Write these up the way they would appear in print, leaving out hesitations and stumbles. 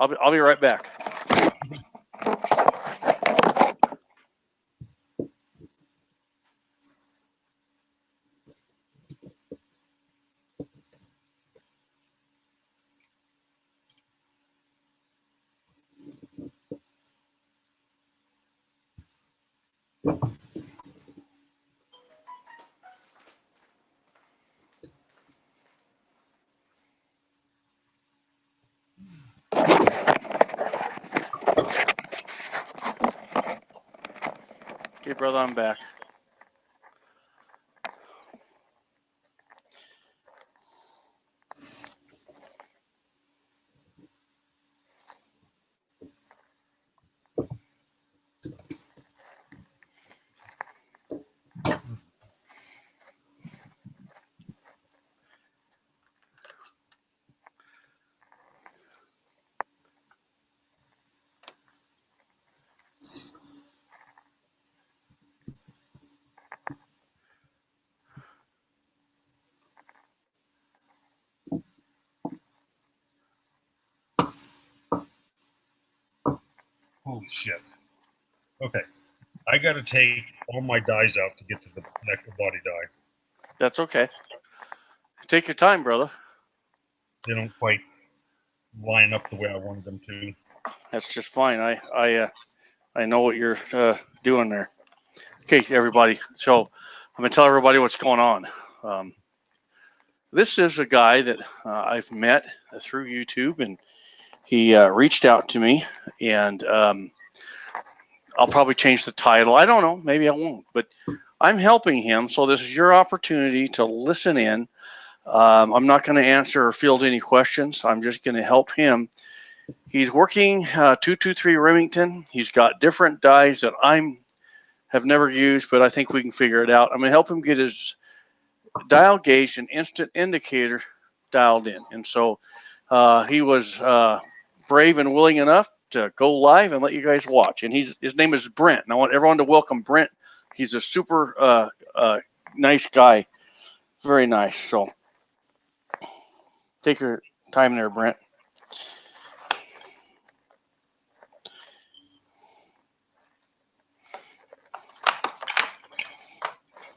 I'll be right back. Okay, brother, I'm back. Holy shit. Okay. I got to take all my dies out to get to the neck body die. That's okay. Take your time, brother. They don't quite line up the way I wanted them to. That's just fine. I know what you're doing there. Okay, everybody. So I'm gonna tell everybody what's going on. This is a guy that I've met through YouTube, and he reached out to me, and I'll probably change the title. I don't know. Maybe I won't, but I'm helping him. So this is your opportunity to listen in. I'm not going to answer or field any questions. I'm just going to help him. He's working 223 Remington. He's got different dies that have never used, but I think we can figure it out. I'm going to help him get his dial gauge and instant indicator dialed in. And so he was brave and willing enough to go live and let you guys watch. And his name is Brent. And I want everyone to welcome Brent. He's a super nice guy. Very nice. So take your time there, Brent.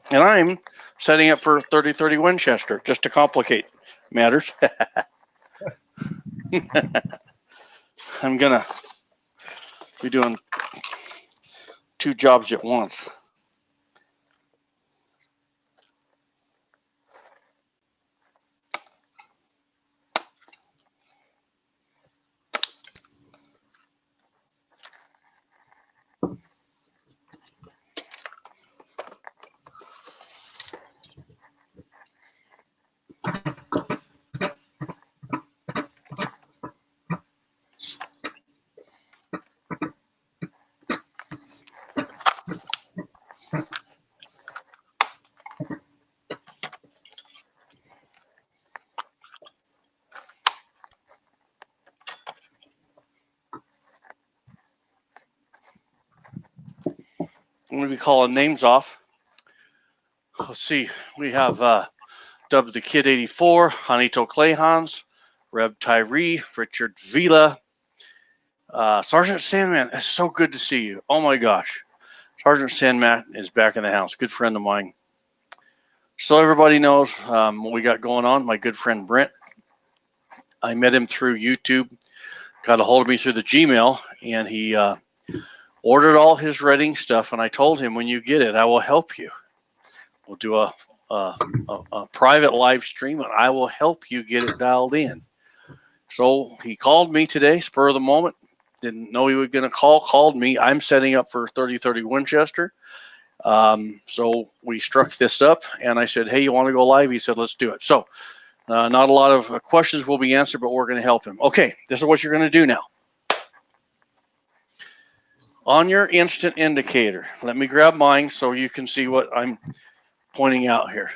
And I'm setting up for 30-30 Winchester just to complicate matters. I'm going to be doing 2 jobs at once. I'm going to be calling names off. Let's see. We have dubbed the Kid 84, Juanito Clejans, Reb Tyree, Richard Vila, Sergeant Sandman. It's so good to see you. Oh my gosh. Sergeant Sandman is back in the house. Good friend of mine. So everybody knows what we got going on. My good friend Brent. I met him through YouTube. Got a hold of me through the Gmail, and he ordered all his Redding stuff. And I told him, when you get it, I will help you. We'll do a private live stream, and I will help you get it dialed in. So he called me today, spur of the moment. Didn't know he was going to called me. I'm setting up for 30-30 Winchester. So we struck this up, and I said, hey, you want to go live? He said, let's do it. So not a lot of questions will be answered, but we're going to help him. Okay, this is what you're going to do now. On your instant indicator, let me grab mine so you can see what I'm pointing out here.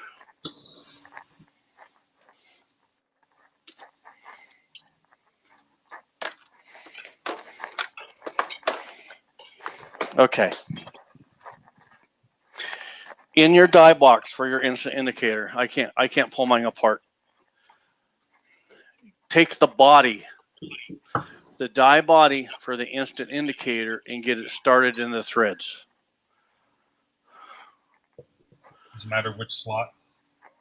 Okay. In your die box for your instant indicator, I can't pull mine apart. Take the body the die body for the instant indicator and get it started in the threads. Doesn't matter which slot.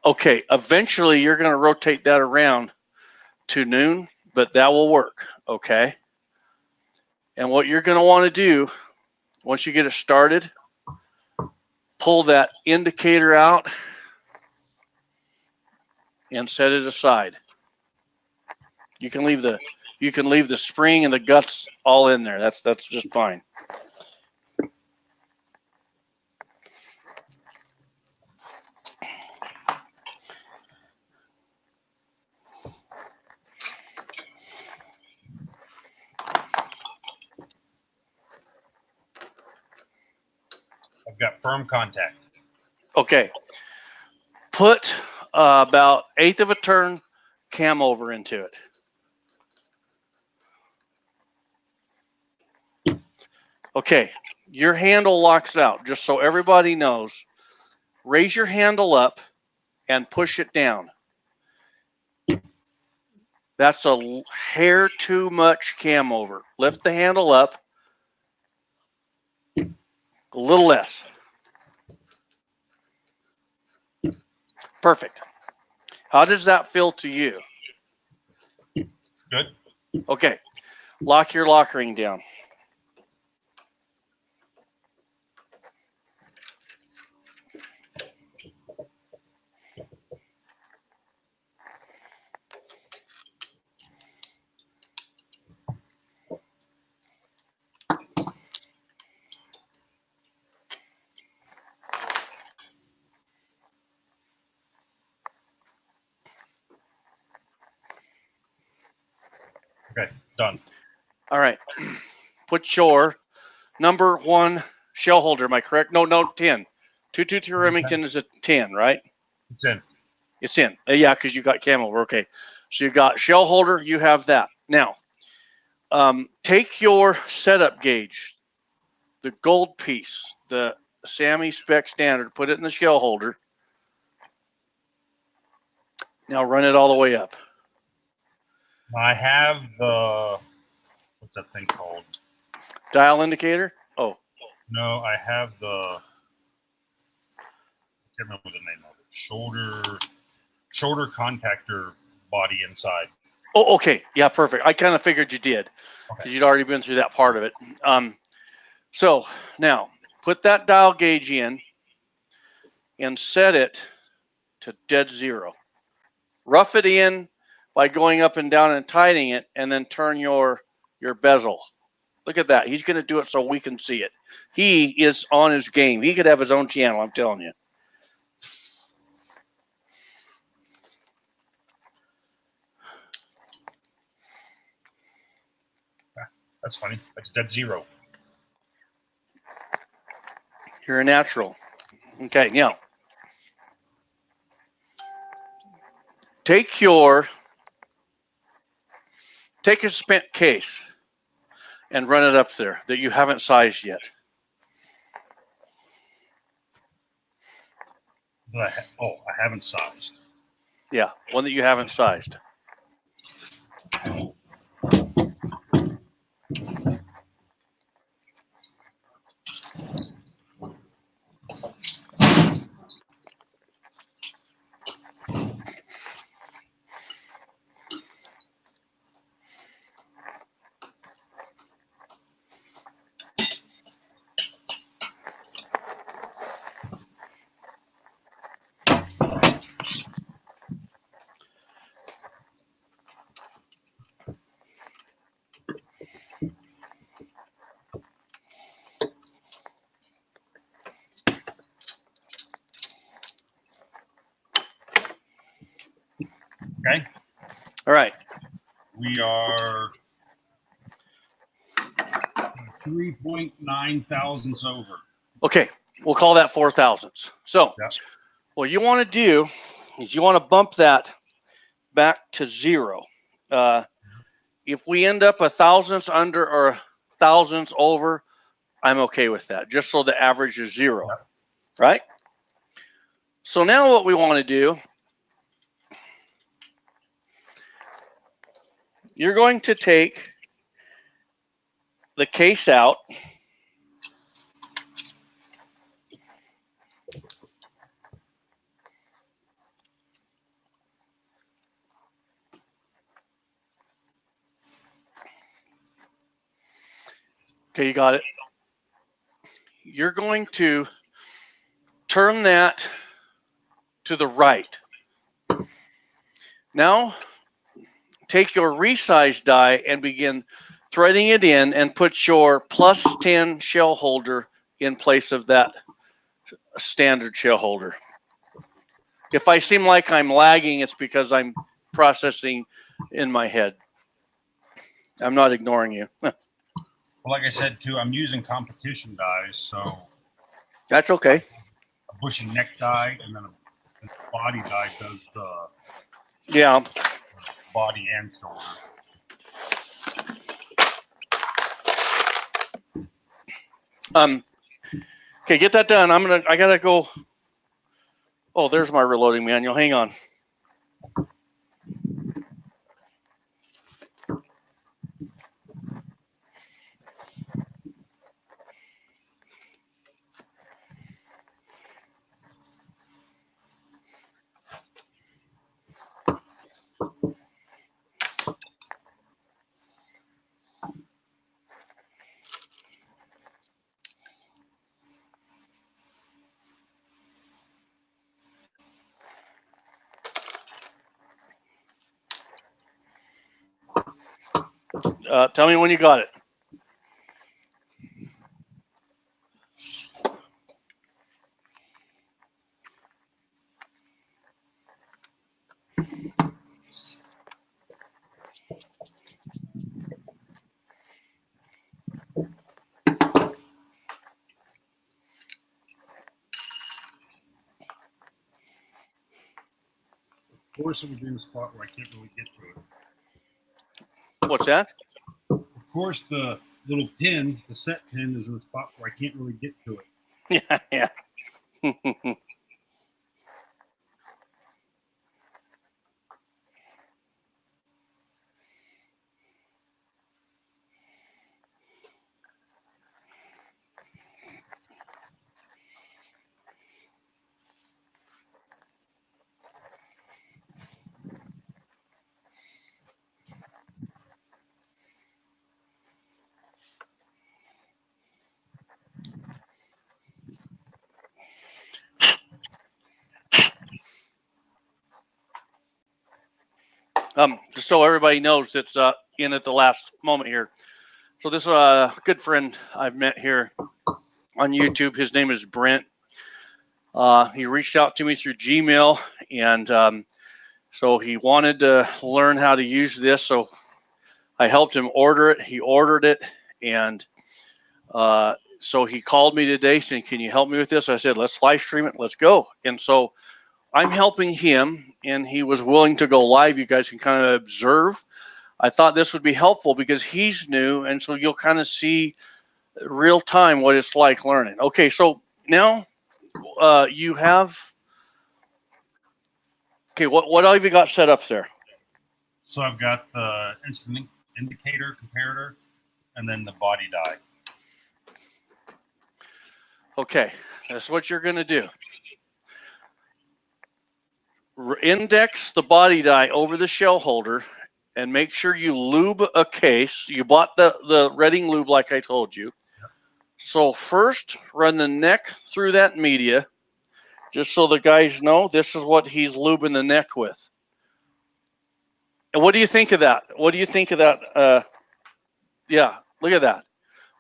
Okay, eventually you're going to rotate that around to noon, but that will work, okay? And what you're going to want to do, once you get it started, pull that indicator out and set it aside. You can leave the spring and the guts all in there. That's just fine. I've got firm contact. Okay. Put about 1/8 of a turn cam over into it. Okay, your handle locks out. Just so everybody knows, raise your handle up and push it down. That's a hair too much cam over. Lift the handle up a little less. Perfect. How does that feel to you? Good. Okay, lock your lock ring down. Okay, done. All right. Put your number 1 shell holder. Am I correct? No, 10. 223 Remington is a 10, right? It's in. It's in. Yeah, because you got cam over. Okay. So you got shell holder. You have that. Now, take your setup gauge, the gold piece, the SAAMI spec standard, put it in the shell holder. Now run it all the way up. I have the, what's that thing called? Dial indicator? Oh. No, I have the, I can't remember the name of it. Shoulder contactor body inside. Oh, okay. Yeah, perfect. I kind of figured you did because Okay. you'd already been through that part of it. So now put that dial gauge in and set it to dead zero. Rough it in by going up and down and tightening it, and then turn your bezel. Look at that. He's going to do it so we can see it. He is on his game. He could have his own channel, I'm telling you. That's funny. That's dead zero. You're a natural. Okay, now take a spent case and run it up there that you haven't sized yet. I haven't sized. Yeah, one that you haven't sized. Okay. All right. We are 3.9 thousandths over. Okay, we'll call that 4 thousandths. So Yep. what you want to do is you want to bump that back to zero. If we end up 1/1000ths under or 1/1000ths over, I'm okay with that, just so the average is zero, Yep. right? So now what we want to do, you're going to take the case out. Okay, you got it. You're going to turn that to the right. Now, take your resize die and begin threading it in and put your plus 10 shell holder in place of that standard shell holder. If I seem like I'm lagging, it's because I'm processing in my head. I'm not ignoring you. Well, like I said too, I'm using competition dies, so That's okay. a bushing neck die and then a body die does the Yeah. body and shoulder. Okay, get that done. I gotta go. Oh, there's my reloading manual. Hang on. Tell me when you got it. Of course, it would be in a spot where I can't really get to it. What's that? Of course, the little pin, the set pin, is in a spot where I can't really get to it. Yeah, yeah. Just so everybody knows, it's in at the last moment here. So this is a good friend I've met here on YouTube. His name is Brent. He reached out to me through Gmail, and so he wanted to learn how to use this. So I helped him order it. He ordered it, and so he called me today saying, "Can you help me with this?" I said, "Let's live stream it. Let's go." And so I'm helping him, and he was willing to go live. You guys can kind of observe. I thought this would be helpful because he's new, and so you'll kind of see real time what it's like learning. Okay, so now you have. Okay, what have you got set up there? So I've got the instant indicator comparator, and then the body die. Okay, that's what you're going to do. Index the body die over the shell holder and make sure you lube a case. You bought the Redding lube like I told you. So first run the neck through that media, just so the guys know this is what he's lubing the neck with. And what do you think of that? What do you think of that? Yeah, look at that.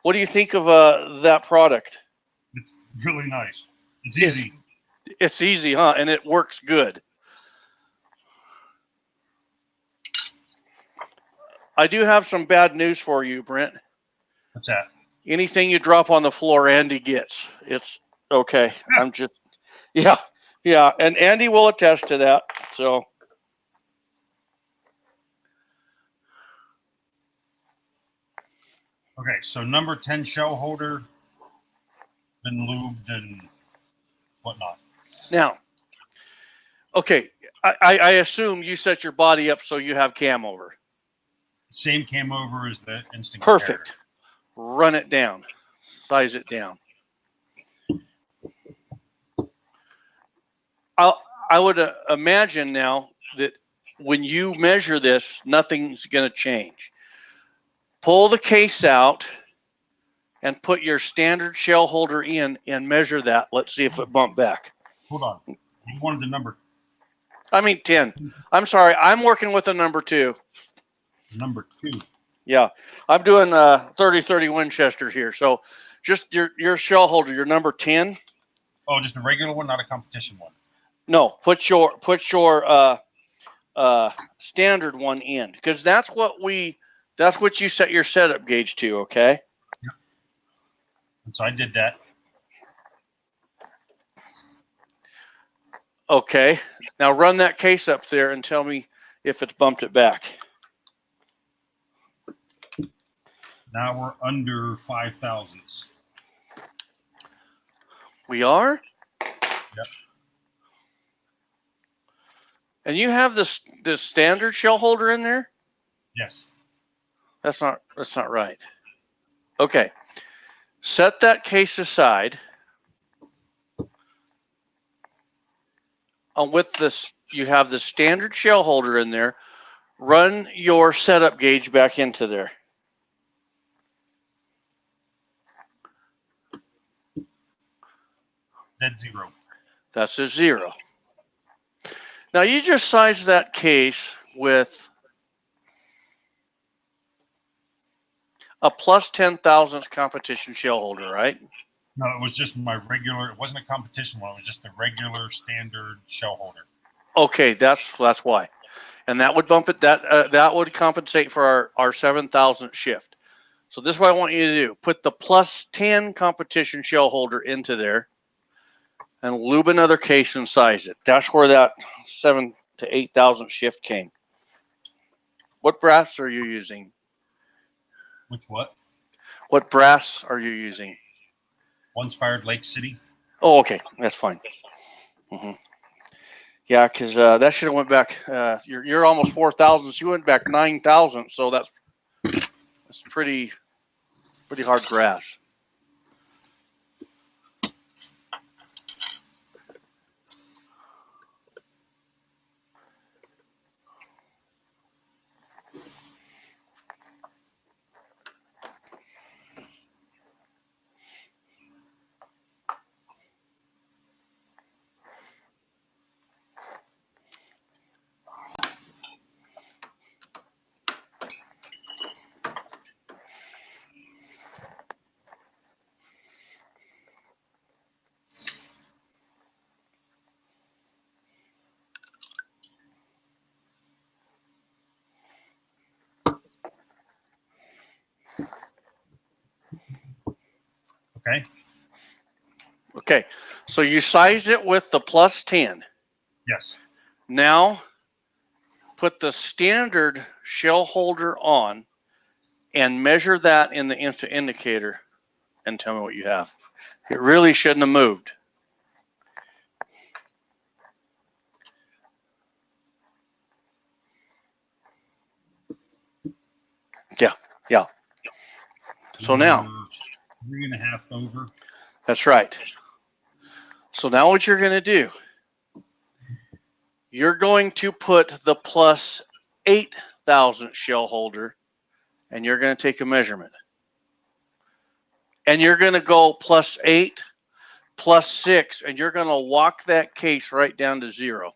What do you think of that product? It's really nice. It's easy. It's easy, huh? And it works good. I do have some bad news for you, Brent. What's that? Anything you drop on the floor, Andy gets. It's okay. I'm just, yeah. And Andy will attest to that. So. Okay, so number 10 shell holder, been lubed and whatnot. Now, okay, I assume you set your body up so you have cam over. Same cam over as the instant Perfect. comparator. run it down, size it down. I would imagine now that when you measure this, nothing's going to change. Pull the case out and put your standard shell holder in and measure that. Let's see if it bumped back. Hold on. You wanted the number. I mean 10. I'm sorry. I'm working with a number 2. Number 2. Yeah. I'm doing 30-30 Winchester here. So just your shell holder, your number 10. Oh, just a regular one, not a competition one. No, put your standard one in, because that's what you set your setup gauge to. Okay. Yep. And so I did that. Okay. Now run that case up there and tell me if it's bumped it back. Now we're under 5 thousandths. We are? Yep. And you have this standard shell holder in there? Yes. That's not right. Okay. Set that case aside. With this, you have the standard shell holder in there. Run your setup gauge back into there. Dead zero. That's a 0. Now you just size that case with a plus 10 thousandths competition shell holder, right? No, it was just my regular. It wasn't a competition one. It was just the regular standard shell holder. Okay, that's why, and that would bump it. That would compensate for our 7,000th shift. So this is what I want you to do: put the plus 10 competition shell holder into there, and lube another case and size it. That's where that 7,000 to 8,000 shift came. What brass are you using? Which what? What brass are you using? One's fired Lake City. Oh, okay, that's fine. Mm-hmm. Yeah, because that should have went back. You're almost 4,000. So you went back 9,000. So that's pretty hard brass. Okay. Okay, so you sized it with the plus 10. Yes. Now put the standard shell holder on and measure that in the indicator and tell me what you have. It really shouldn't have moved. Yeah. So now, 3.5 over. that's right. So now what you're going to do, you're going to put the plus 8,000 shell holder and you're going to take a measurement. And you're going to go plus 8, plus 6, and you're going to walk that case right down to 0.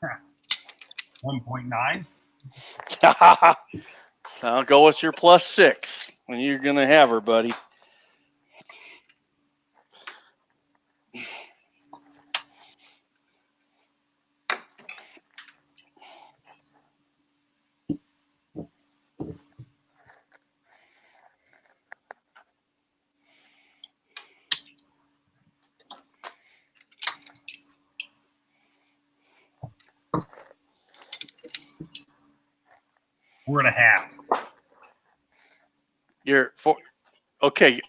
Huh. 1.9. I'll go with your plus 6, and you're going to have her, buddy. We're at a half. You're four. Okay.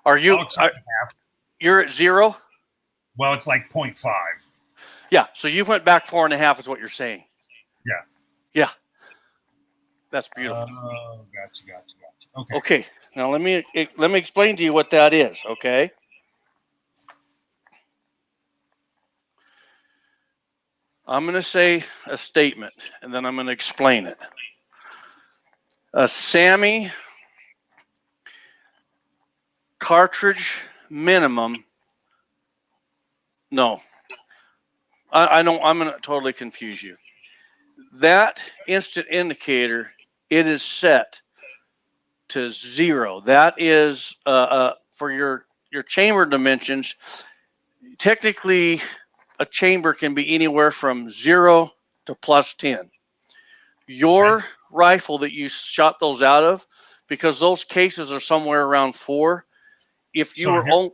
Are you? I'll accept a half. You're at 0. Well, it's like 0.5. Yeah. So you went back 4.5 is what you're saying. Yeah. Yeah. That's beautiful. Gotcha. Okay. Okay. Now let me explain to you what that is. Okay. I'm going to say a statement, and then I'm going to explain it. A SAMI cartridge minimum. No, I don't. I'm going to totally confuse you. That instant indicator, it is set to 0. That is for your chamber dimensions. Technically, a chamber can be anywhere from 0 to +10. Your rifle that you shot those out of, because those cases are somewhere around 4. If you were on,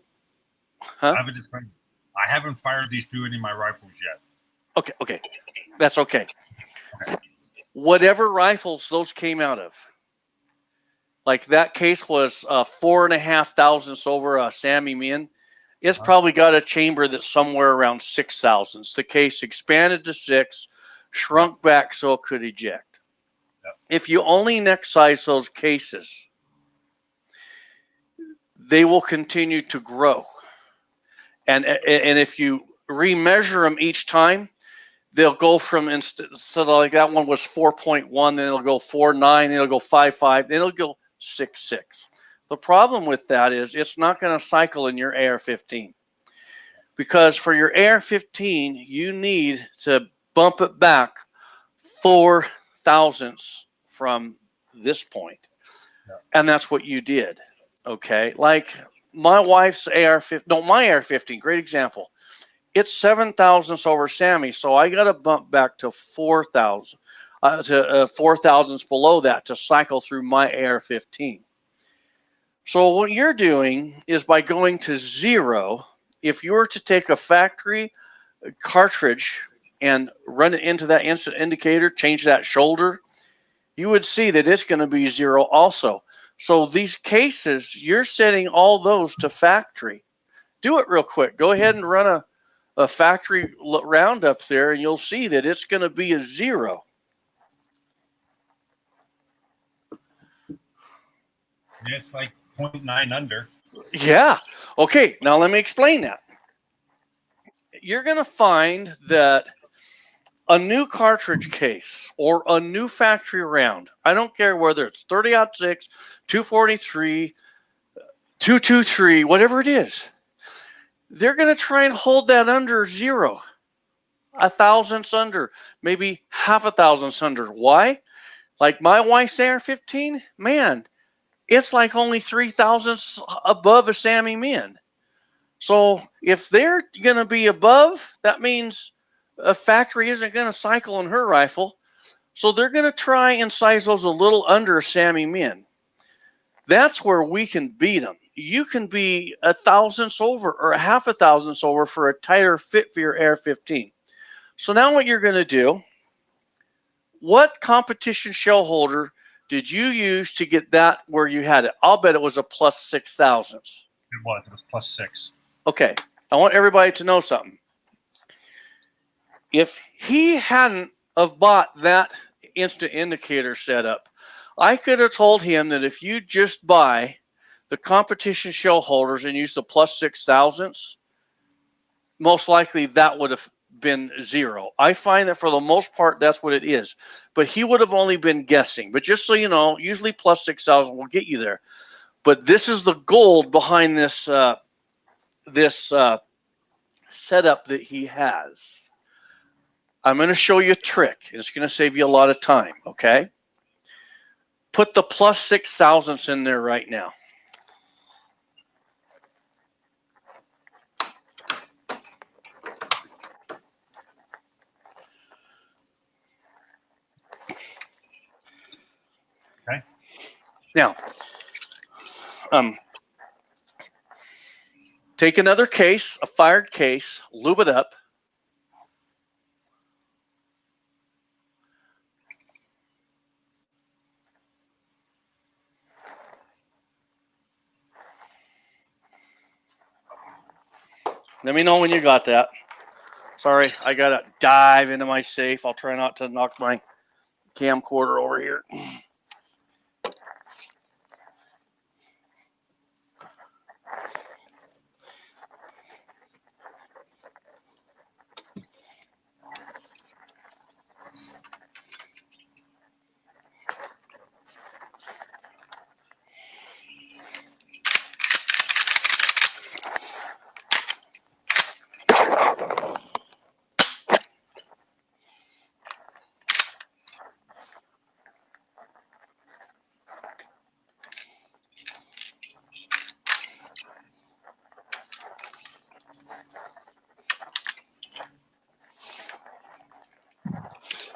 I have a disclaimer. I haven't fired these through any of my rifles yet. Okay, that's okay. Whatever rifles those came out of, like that case was 4.5 thousandths over a SAMI Min. It's probably got a chamber that's somewhere around 6 thousandths. The case expanded to 6, shrunk back so it could eject. If you only neck size those cases, they will continue to grow. And if you remeasure them each time, they'll go from so like that one was 4.1, then it'll go 4.9, then it'll go 5.5, then it'll go 6.6. The problem with that is it's not going to cycle in your AR-15, because for your AR-15 you need to bump it back 4 thousandths from this point, and that's what you did. Okay, like my wife's AR-15, no, my AR-15, great example. It's 7 thousandths over SAMI, so I got to bump back to 4 thousand, to 4 thousandths below that to cycle through my AR-15. So what you're doing is by going to 0, if you were to take a factory cartridge and run it into that instant indicator, change that shoulder, you would see that it's going to be 0 also. So these cases, you're setting all those to factory. Do it real quick. Go ahead and run a factory round up there, and you'll see that it's going to be a 0. Yeah, it's like 0.9 under. Yeah. Okay, now let me explain that. You're going to find that a new cartridge case or a new factory round, I don't care whether it's 30-06, 243, 223, whatever it is, they're going to try and hold that under 0, a thousandths under, maybe half a thousandths under. Why? Like my wife's AR-15, man, it's like only 3 thousandths above a SAMI Min. So if they're going to be above, that means a factory isn't going to cycle in her rifle. So they're going to try and size those a little under a SAMI Min. That's where we can beat them. You can be a thousandths over or a half a thousandths over for a tighter fit for your AR-15. So now what you're going to do, what competition shell holder did you use to get that where you had it? I'll bet it was a +6 thousandths. It was +6. Okay, I want everybody to know something. If he hadn't have bought that instant indicator setup, I could have told him that if you just buy the competition shell holders and use the +6 thousandths, most likely that would have been 0. I find that for the most part, that's what it is. But he would have only been guessing. But just so you know, usually +6 thousand will get you there. But this is the gold behind this setup that he has. I'm going to show you a trick. It's going to save you a lot of time, okay? Put the +6 thousandths in there right now. Okay. Now, take another case, a fired case, lube it up. Let me know when you got that. Sorry, I got to dive into my safe. I'll try not to knock my camcorder over here.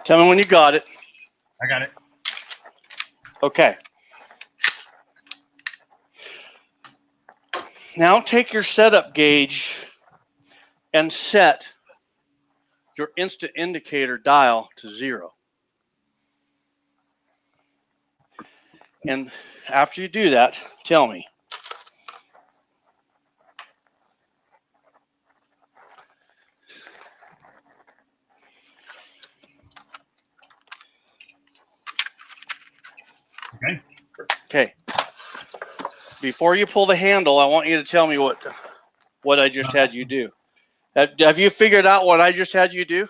Tell me when you got it. I got it. Okay. Now take your setup gauge and set your instant indicator dial to 0. And after you do that, tell me. Okay. Okay. Before you pull the handle, I want you to tell me what I just had you do. Have you figured out what I just had you do?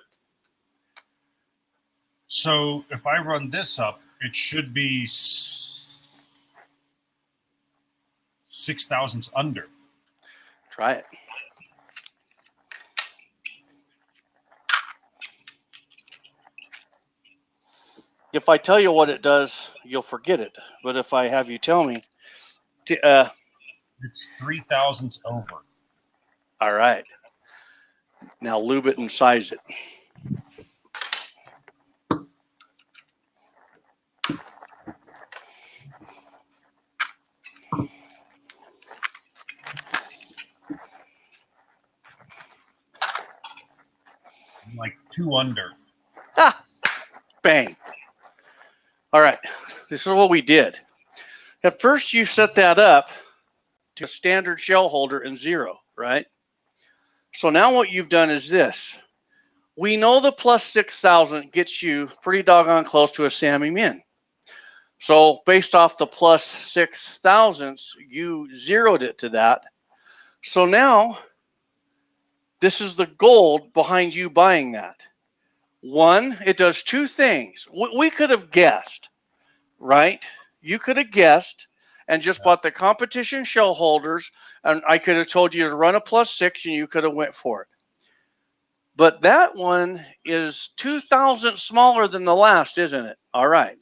So if I run this up, it should be 6 thousandths under. Try it. If I tell you what it does, you'll forget it. But if I have you tell me, It's 3 thousandths over. all right. Now lube it and size it. I'm like 2 under. Ah, bang. All right. This is what we did. At first, you set that up to a standard shell holder in 0, right? So now what you've done is this. We know the plus 6,000 gets you pretty doggone close to a Sammy Min. So based off the plus 6,000ths, you zeroed it to that. So now this is the gold behind you buying that. One, it does 2 things. We could have guessed, right? You could have guessed and just bought the competition shell holders, and I could have told you to run a plus 6 and you could have went for it. But that one is 2,000 smaller than the last, isn't it? All right.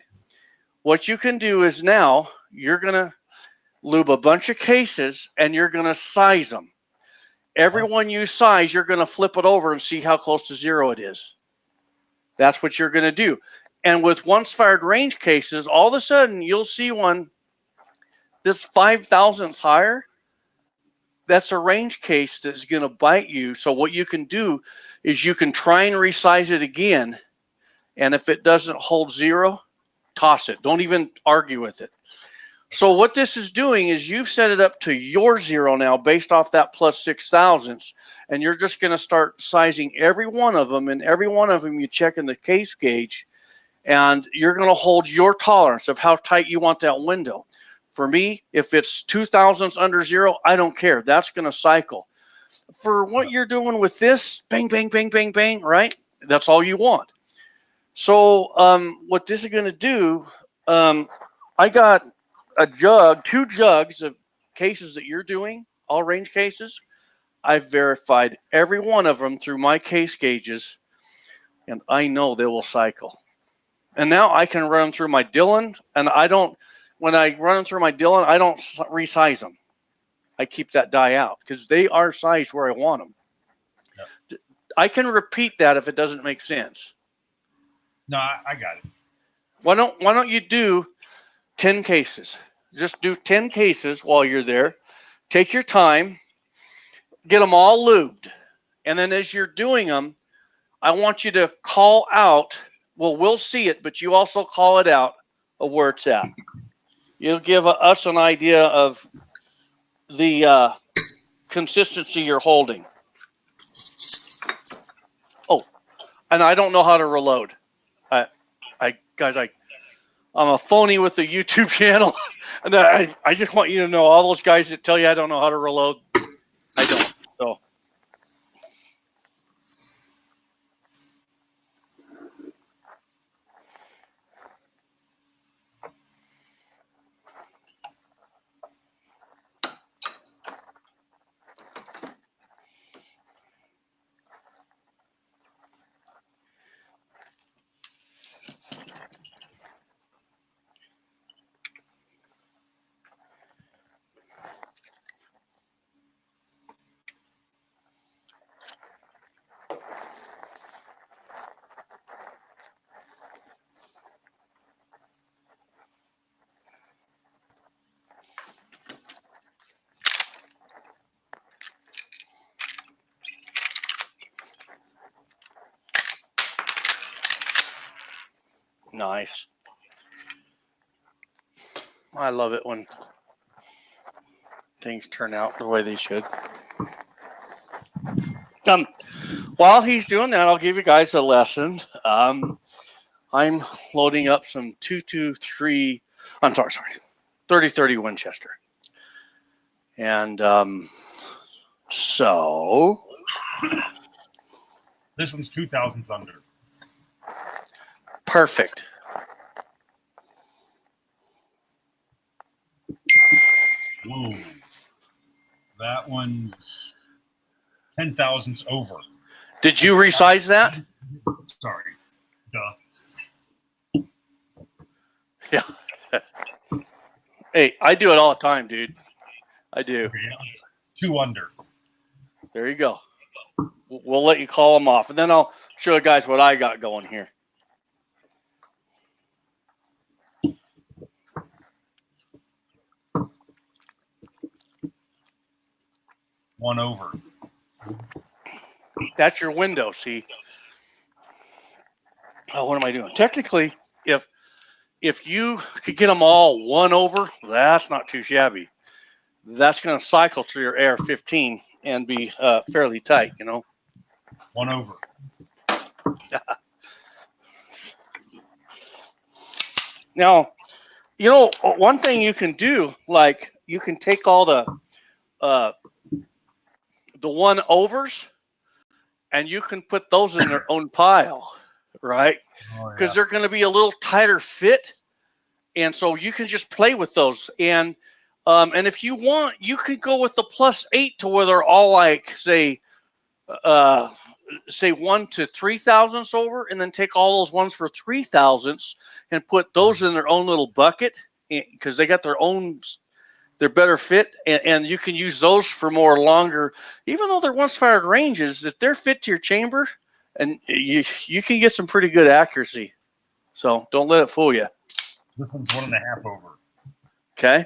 What you can do is now you're going to lube a bunch of cases and you're going to size them. Every one you size, you're going to flip it over and see how close to 0 it is. That's what you're going to do. And with once fired range cases, all of a sudden you'll see one this 5 thousandths higher. That's a range case that's going to bite you. So what you can do is you can try and resize it again. And if it doesn't hold 0, toss it. Don't even argue with it. So what this is doing is you've set it up to your 0 now based off that plus 6 thousandths. And you're just going to start sizing every one of them. And every one of them you check in the case gauge. And you're going to hold your tolerance of how tight you want that window. For me, if it's 2 thousandths under 0, I don't care. That's going to cycle. For what you're doing with this, bang, bang, bang, bang, bang, right? That's all you want. So what this is going to do, I got a jug, 2 jugs of cases that you're doing, all range cases. I've verified every one of them through my case gauges, and I know they will cycle. And now I can run them through my Dillon, and when I run them through my Dillon, I don't resize them. I keep that die out because they are sized where I want them. Yep. I can repeat that if it doesn't make sense. No, I got it. Why don't you do 10 cases? Just do 10 cases while you're there. Take your time, get them all lubed. And then as you're doing them, I want you to call out, well, we'll see it, but you also call it out of where it's at. You'll give us an idea of the consistency you're holding. and I don't know how to reload. Guys, I'm a phony with the YouTube channel, and I just want you to know, all those guys that tell you I don't know how to reload, I don't. So. Nice. I love it when things turn out the way they should. While he's doing that, I'll give you guys a lesson. I'm loading up some 223. I'm sorry, 30-30 Winchester, and so This one's 2,000s under. perfect. Whoa. That one's 10,000s over. Did you resize that? Sorry. Duh. Yeah. Hey, I do it all the time, dude. I do. Okay, 2 under. There you go. We'll let you call them off, and then I'll show you guys what I got going here. One over. That's your window, see? Oh, what am I doing? Technically, if you could get them all 1 over, that's not too shabby. That's going to cycle through your AR-15 and be fairly tight, you know? 1 over. Now, you know, one thing you can do, like you can take all the 1 overs and you can put those in their own pile, right? Because they're going to be a little tighter fit, and so you can just play with those. And if you want, you could go with the +8 to where they're all like say 1 to 3 thousandths over, and then take all those ones for 3 thousandths and put those in their own little bucket, because they got their own. They're better fit, and you can use those for more longer, even though they're once-fired ranges. If they're fit to your chamber, and you can get some pretty good accuracy. So don't let it fool you. This one's 1.5 over. Okay.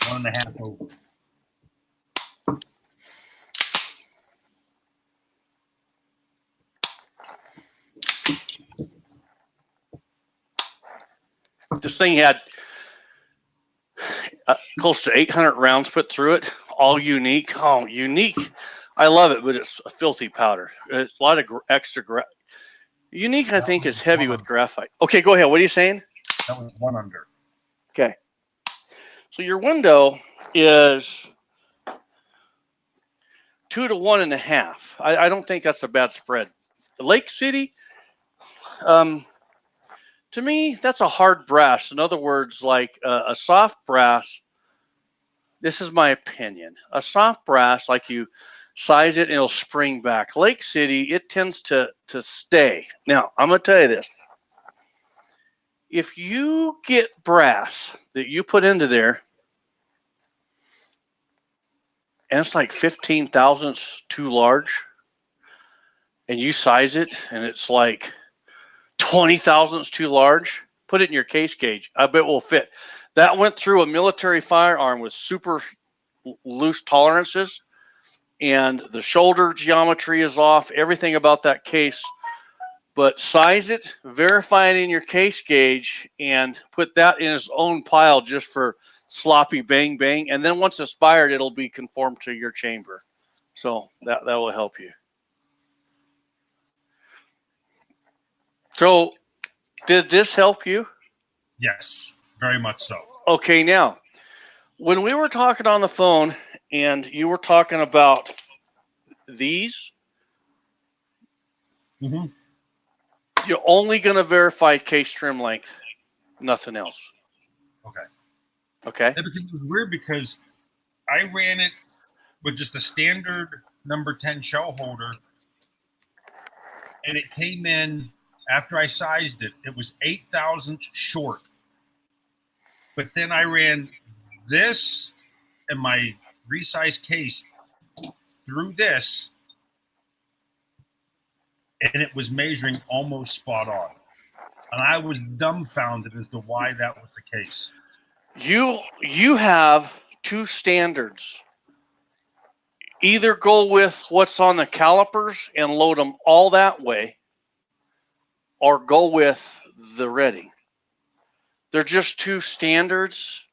One and a half over. This thing had close to 800 rounds put through it, all unique. Oh, unique. I love it, but it's a filthy powder. It's a lot of extra unique, I think, is heavy with graphite. Okay, go ahead. What are you saying? That was 1 under. Okay. So your window is 2 to 1.5. I don't think that's a bad spread. Lake City, to me, that's a hard brass. In other words, like a soft brass. This is my opinion. A soft brass, like you size it and it'll spring back. Lake City, it tends to stay. Now, I'm going to tell you this. If you get brass that you put into there, and it's like 15 thousandths too large, and you size it, and it's like 20 thousandths too large, put it in your case gauge. I bet it will fit. That went through a military firearm with super loose tolerances, and the shoulder geometry is off, everything about that case. But size it, verify it in your case gauge, and put that in its own pile just for sloppy bang bang. And then once it's fired, it'll be conformed to your chamber. So that will help you. So did this help you? Yes, very much so. Okay, now, when we were talking on the phone and you were talking about these, Mm-hmm. you're only going to verify case trim length, nothing else. Okay. Okay. Yeah, because it was weird because I ran it with just a standard number 10 shell holder, and it came in after I sized it. It was 8 thousandths short. But then I ran this and my resized case through this, and it was measuring almost spot on. And I was dumbfounded as to why that was the case. You have two standards. Either go with what's on the calipers and load them all that way, or go with the ready. They're just two standards.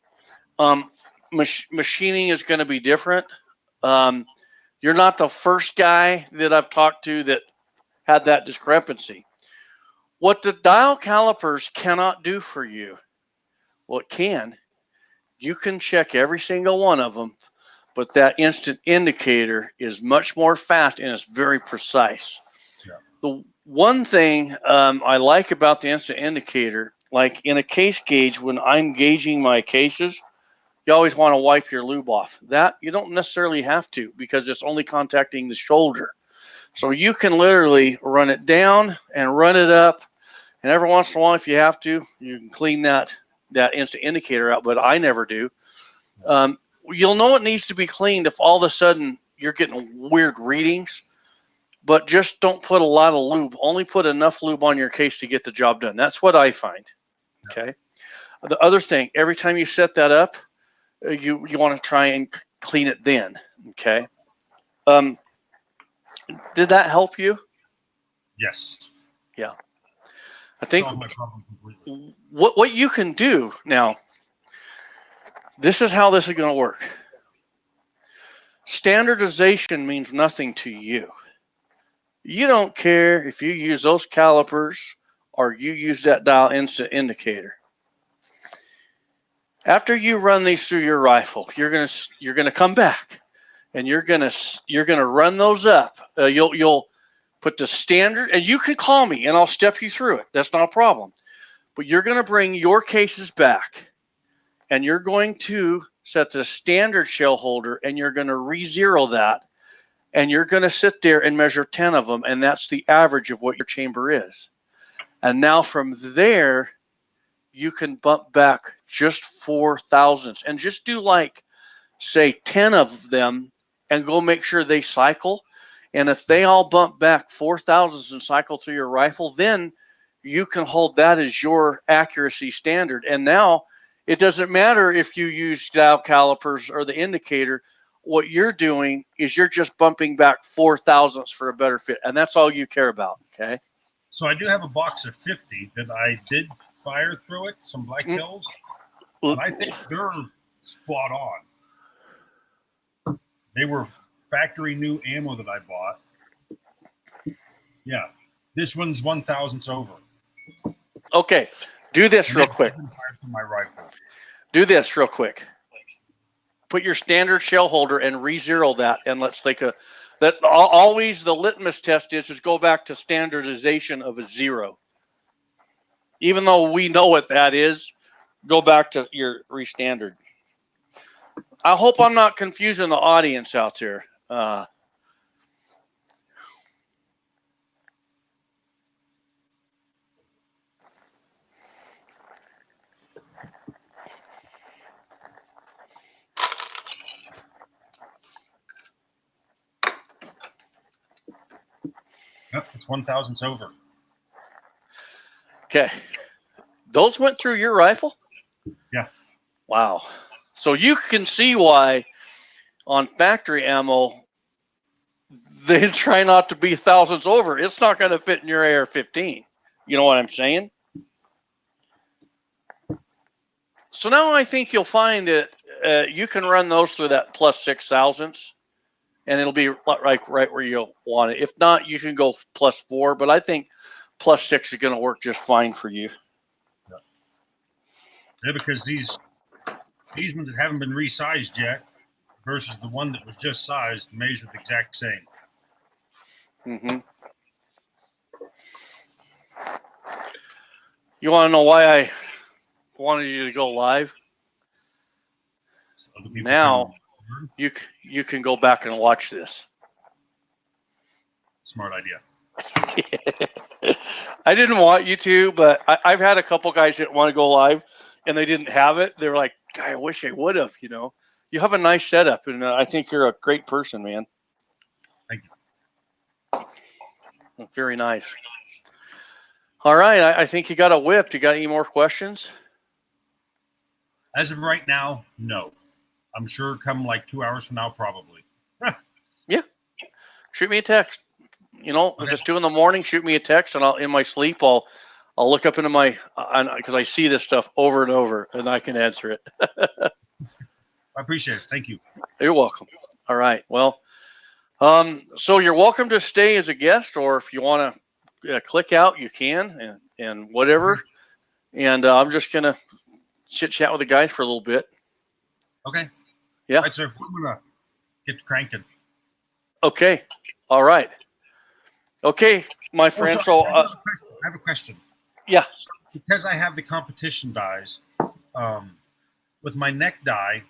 Machining is going to be different. You're not the first guy that I've talked to that had that discrepancy. What the dial calipers cannot do for you, well, it can. You can check every single one of them, but that instant indicator is much more fast and it's very precise. Yeah. The one thing I like about the instant indicator, like in a case gauge, when I'm gauging my cases, you always want to wipe your lube off. That you don't necessarily have to because it's only contacting the shoulder. So you can literally run it down and run it up. And every once in a while, if you have to, you can clean that instant indicator out, but I never do. You'll know it needs to be cleaned if all of a sudden you're getting weird readings, but just don't put a lot of lube. Only put enough lube on your case to get the job done. That's what I find. Okay. The other thing, every time you set that up, you want to try and clean it then. Okay. Did that help you? Yes. Yeah. I think solved my problem completely. What you can do now, this is how this is going to work. Standardization means nothing to you. You don't care if you use those calipers or you use that dial instant indicator. After you run these through your rifle, you're gonna come back and you're gonna run those up. You'll put the standard, and you can call me and I'll step you through it. That's not a problem. But you're gonna bring your cases back and you're going to set the standard shell holder and you're gonna re-zero that, and you're gonna sit there and measure 10 of them, and that's the average of what your chamber is. And now from there, you can bump back just 4 thousandths and just do like, say, 10 of them and go make sure they cycle. And if they all bump back 4 thousandths and cycle through your rifle, then you can hold that as your accuracy standard. And now it doesn't matter if you use dial calipers or the indicator. What you're doing is you're just bumping back 4 thousandths for a better fit. And that's all you care about. Okay. So I do have a box of 50 that I did fire through it, some Black Hills, and I think they're spot on. They were factory new ammo that I bought. Yeah, this one's 1 thousandths over. Okay, do this real quick. My rifle. Do this real quick. Put your standard shell holder and re-zero that, and let's take a. That always the litmus test is go back to standardization of a 0. Even though we know what that is, go back to your re-standard. I hope I'm not confusing the audience out there. Yep, it's 1 thousandths over. Okay. Those went through your rifle? Yeah. Wow. So you can see why on factory ammo, then try not to be thousands over. It's not going to fit in your AR-15. You know what I'm saying? So now I think you'll find that you can run those through that plus 6,000s, and it'll be right where you'll want it. If not, you can go plus 4, but I think plus 6 is going to work just fine for you. Yeah, because these ones that haven't been resized yet versus the one that was just sized measure the exact same. Mm-hmm. You want to know why I wanted you to go live? So now you can go back and watch this. Smart idea. I didn't want you to, but I've had a couple guys that want to go live and they didn't have it. They're like, "God, I wish I would have." You know, you have a nice setup, and I think you're a great person, man. Thank you. Very nice. All right, I think you got a whip. You got any more questions? As of right now, no. I'm sure come like 2 hours from now, probably. Yeah. Shoot me a text. You know, Okay. if it's 2 a.m, shoot me a text, and in my sleep, I'll look up into my because I see this stuff over and over, and I can answer it. I appreciate it. Thank you. You're welcome. All right. Well, so you're welcome to stay as a guest, or if you want to click out, you can, and whatever. And I'm just gonna chit chat with the guys for a little bit. Okay. Yeah. All right, sir. I'm gonna get cranking. Okay. All right. Okay, my friend. Also, I have a question. Yeah. So because I have the competition dies, with my neck die,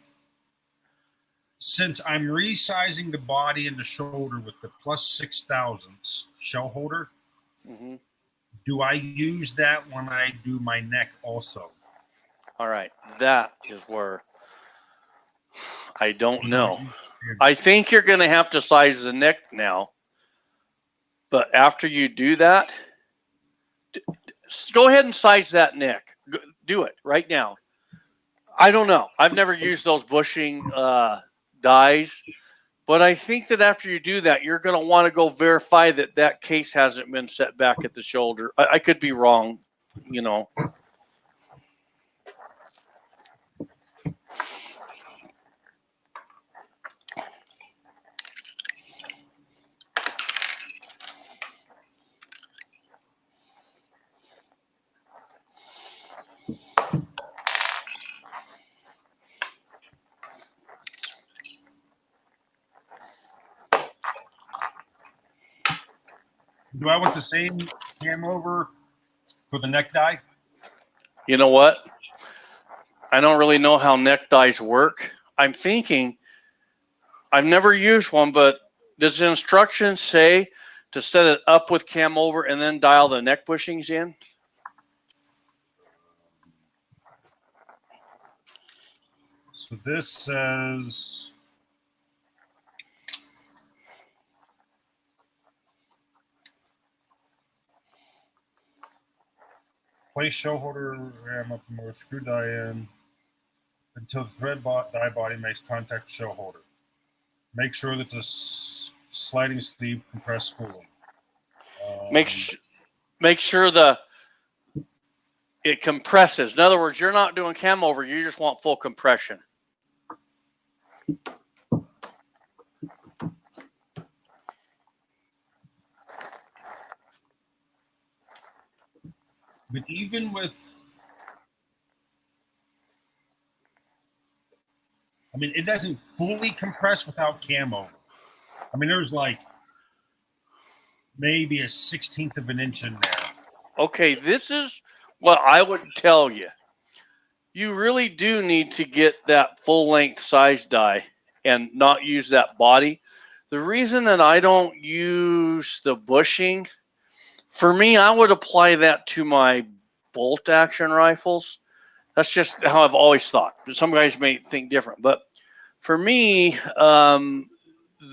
since I'm resizing the body and the shoulder with the plus 6,000s shell holder, Mm-hmm. do I use that when I do my neck also? All right. That is where I don't know. I think you're going to have to size the neck now. But after you do that, go ahead and size that neck. Do it right now. I don't know. I've never used those bushing dies. But I think that after you do that, you're going to want to go verify that that case hasn't been set back at the shoulder. I could be wrong, you know. Do I want the same cam over for the neck die? You know what? I don't really know how neck dies work. I'm thinking, I've never used one, but does the instructions say to set it up with cam over and then dial the neck bushings in? So this says place show holder ram up more screw die in until the thread die body makes contact with show holder. Make sure that the sliding sleeve compressed fully. Make sure it compresses. In other words, you're not doing cam over, you just want full compression. But even with, I mean, it doesn't fully compress without cam over. I mean, there's like maybe a 1/16 of an inch in there. Okay, this is what I would tell you. You really do need to get that full length size die and not use that body. The reason that I don't use the bushing, for me, I would apply that to my bolt action rifles. That's just how I've always thought. Some guys may think different, but for me,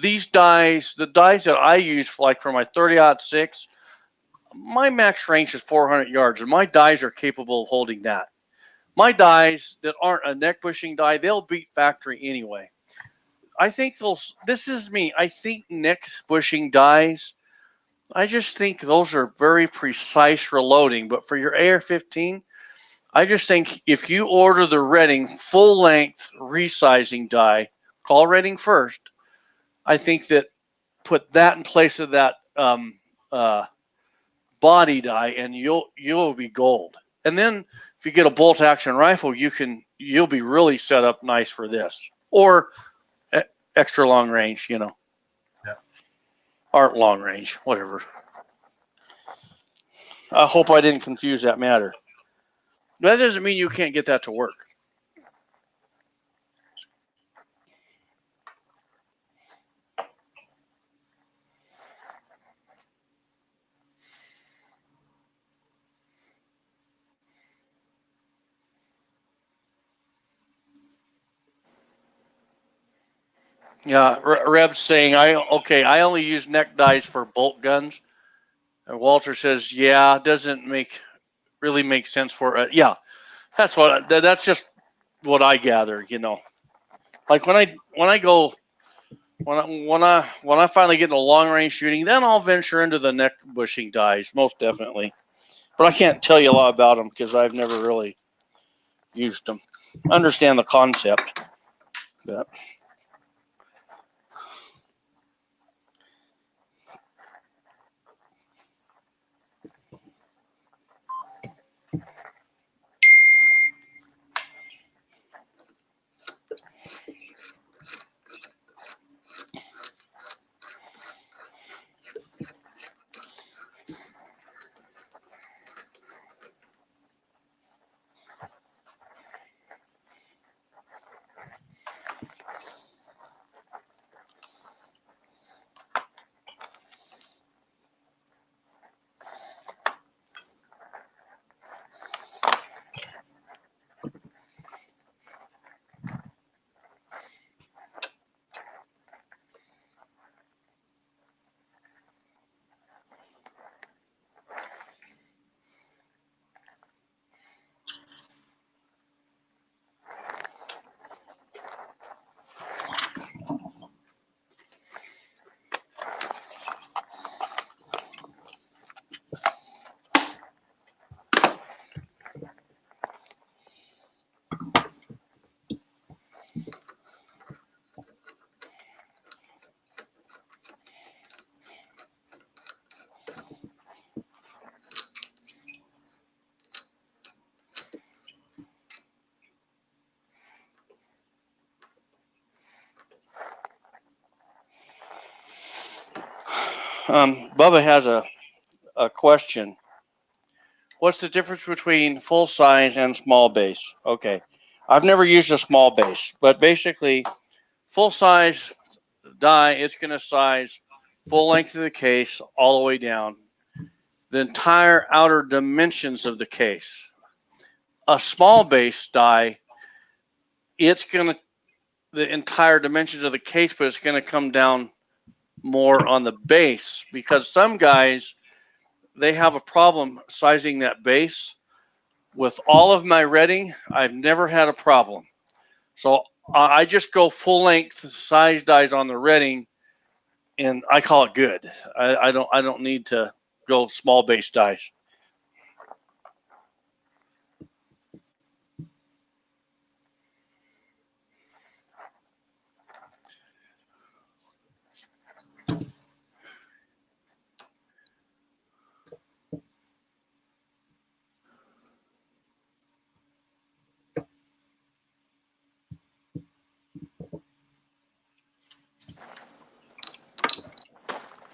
these dies, the dies that I use, like for my 30-06, my max range is 400 yards, and my dies are capable of holding that. My dies that aren't a neck pushing die, they'll beat factory anyway. I think those. This is me. I think neck bushing dies. I just think those are very precise reloading. But for your AR-15, I just think if you order the Redding full length resizing die, call Redding first. I think that put that in place of that body die, and you'll be gold. And then if you get a bolt action rifle, you'll be really set up nice for this, or extra long range, Yeah. or long range, whatever. I hope I didn't confuse that matter. That doesn't mean you can't get that to work. Yeah, Reb's saying I only use neck dies for bolt guns. And Walter says, yeah, it doesn't really make sense for yeah. That's just what I gather. Like when I finally get into long range shooting, then I'll venture into the neck bushing dies, most definitely. But I can't tell you a lot about them because I've never really used them. I understand the concept. But Bubba has a question. What's the difference between full size and small base? Okay, I've never used a small base, but basically, full size die, it's going to size full length of the case all the way down, the entire outer dimensions of the case. A small base die, it's going to the entire dimensions of the case, but it's going to come down more on the base because some guys they have a problem sizing that base. With all of my Redding, I've never had a problem. So I just go full length size dies on the Redding, and I call it good. I don't need to go small base dies.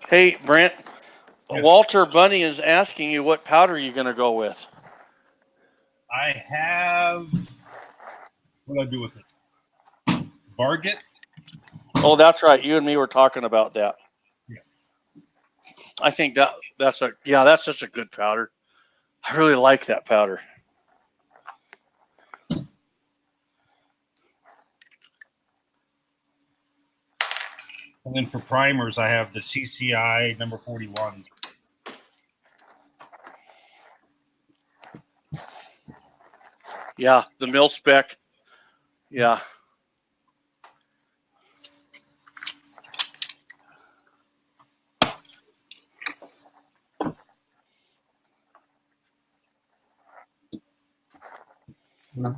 Hey, Brent, Yes. Walter Bunny is asking you what powder you're going to go with. I have. What do I do with it? Varget. Oh, that's right. You and me were talking about that. Yeah. I think that's such a good powder. I really like that powder. And then for primers, I have the CCI number 41. Yeah, the mil spec. Yeah. I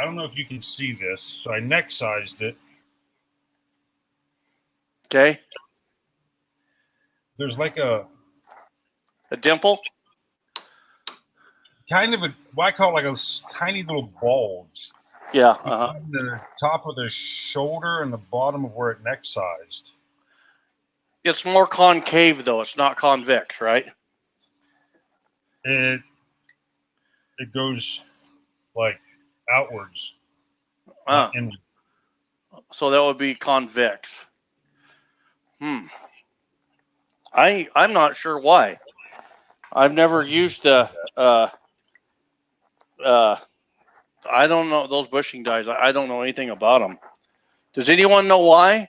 don't know if you can see this. So I neck sized it. Okay. There's like a dimple. kind of what I call like a tiny little bulge. Yeah. Between the top of the shoulder and the bottom of where it neck sized. It's more concave though. It's not convex, right? It goes like outwards, not inward. So that would be convex. I'm not sure why. I've never used the I don't know those bushing dies. I don't know anything about them. Does anyone know why?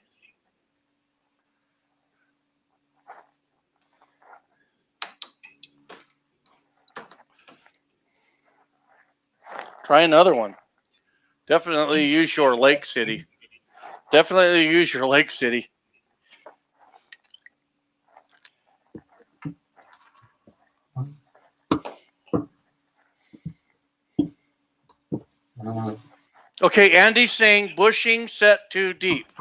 Try another one. Definitely use your Lake City. Definitely use your Lake City. Okay, Andy's saying bushing set too deep.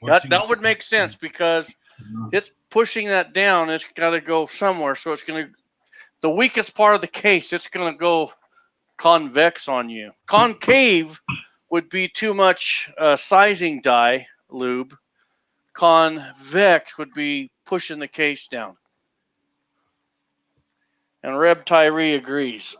That would make sense because it's pushing that down. It's got to go somewhere. So it's going to, the weakest part of the case, it's going to go convex on you. Concave would be too much sizing die lube. Convex would be pushing the case down. And Reb Tyree agrees.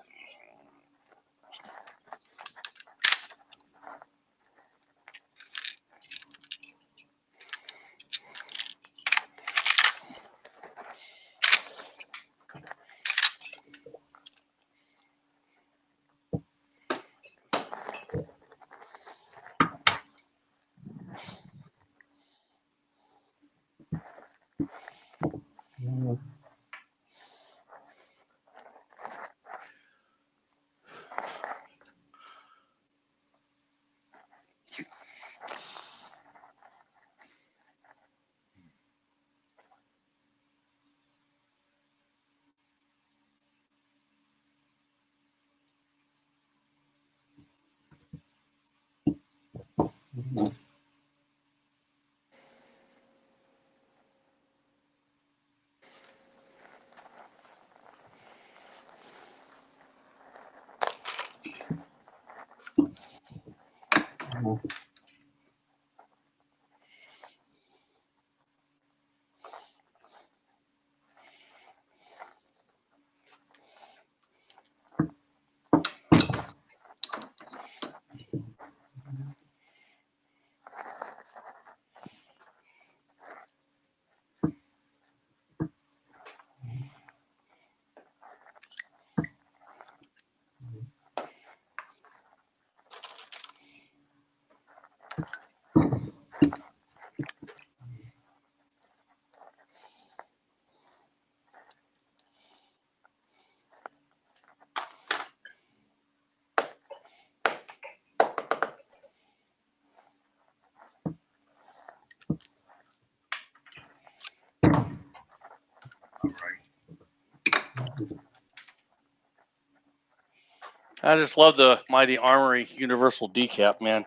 I just love the Mighty Armory Universal Decap, man.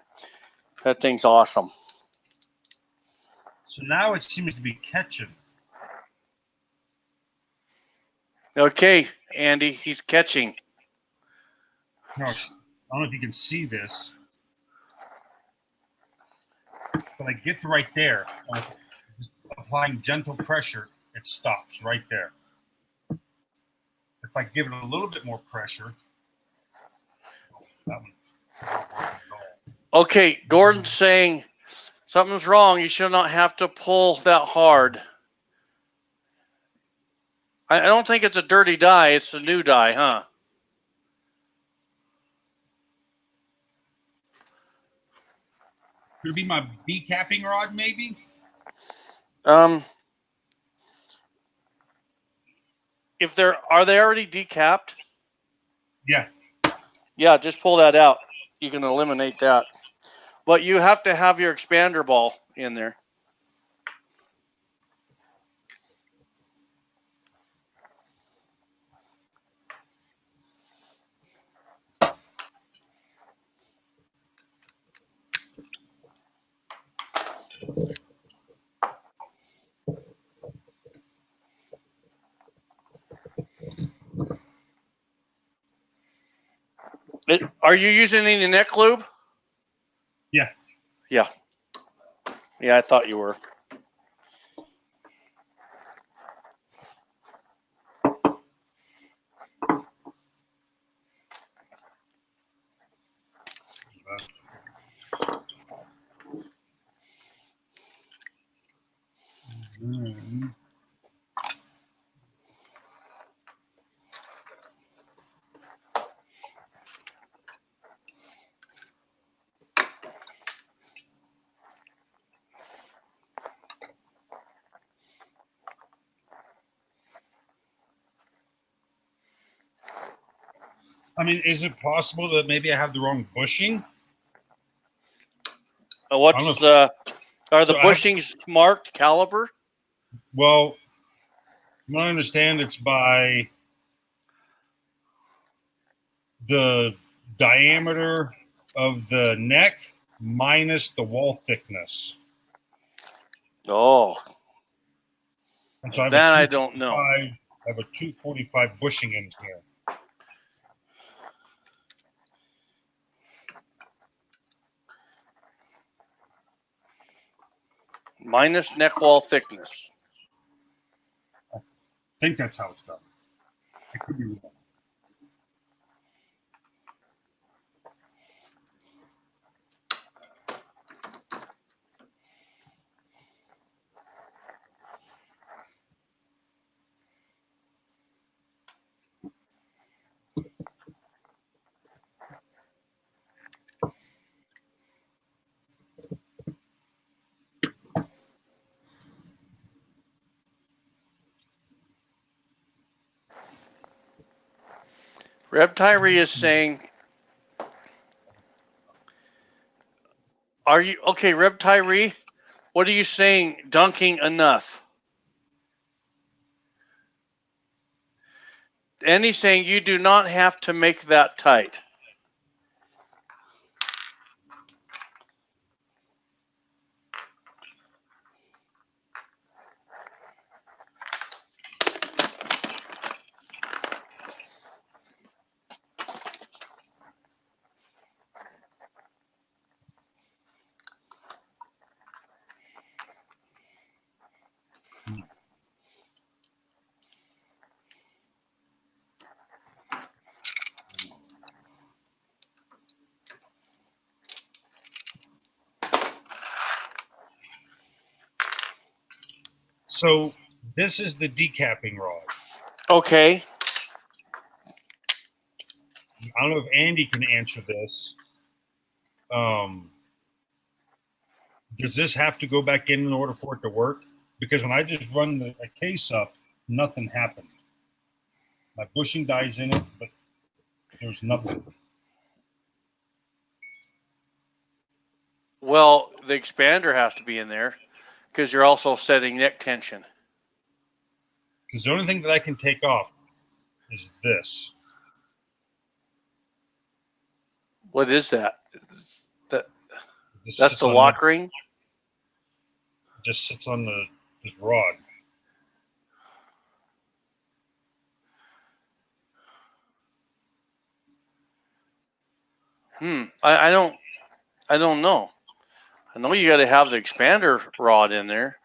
That thing's awesome. So now it seems to be catching. Okay, Andy, he's catching. No, I don't know if you can see this, but I get right there. Just applying gentle pressure, it stops right there. If I give it a little bit more pressure, that one's not working at all. Okay, Gordon's saying something's wrong. You should not have to pull that hard. I don't think it's a dirty die. It's a new die, huh? Could it be my decapping rod, maybe? if are they already decapped? Yeah. Yeah, just pull that out. You can eliminate that. But you have to have your expander ball in there. Are you using any neck lube? Yeah. Yeah. Yeah, I thought you were. Mm. I mean, is it possible that maybe I have the wrong bushing? What's I are the So bushings marked caliber? Well, from what I understand, it's by the diameter of the neck minus the wall thickness. Oh, And so I have a then I don't know. 245 bushing in here. Minus neck wall thickness. I think that's how it's done. I could be wrong. Reb Tyree is saying, are you okay, Reb Tyree? What are you saying? Dunking enough? And he's saying you do not have to make that tight. So this is the decapping rod. Okay. I don't know if Andy can answer this. Does this have to go back in order for it to work? Because when I just run the case up, nothing happened. My bushing die's in it, but there's nothing. Well, the expander has to be in there because you're also setting neck tension. Because the only thing that I can take off is this. What is that? This That's sits the on lock ring? Just sits on this rod. I don't know. I know you got to have the expander rod in there.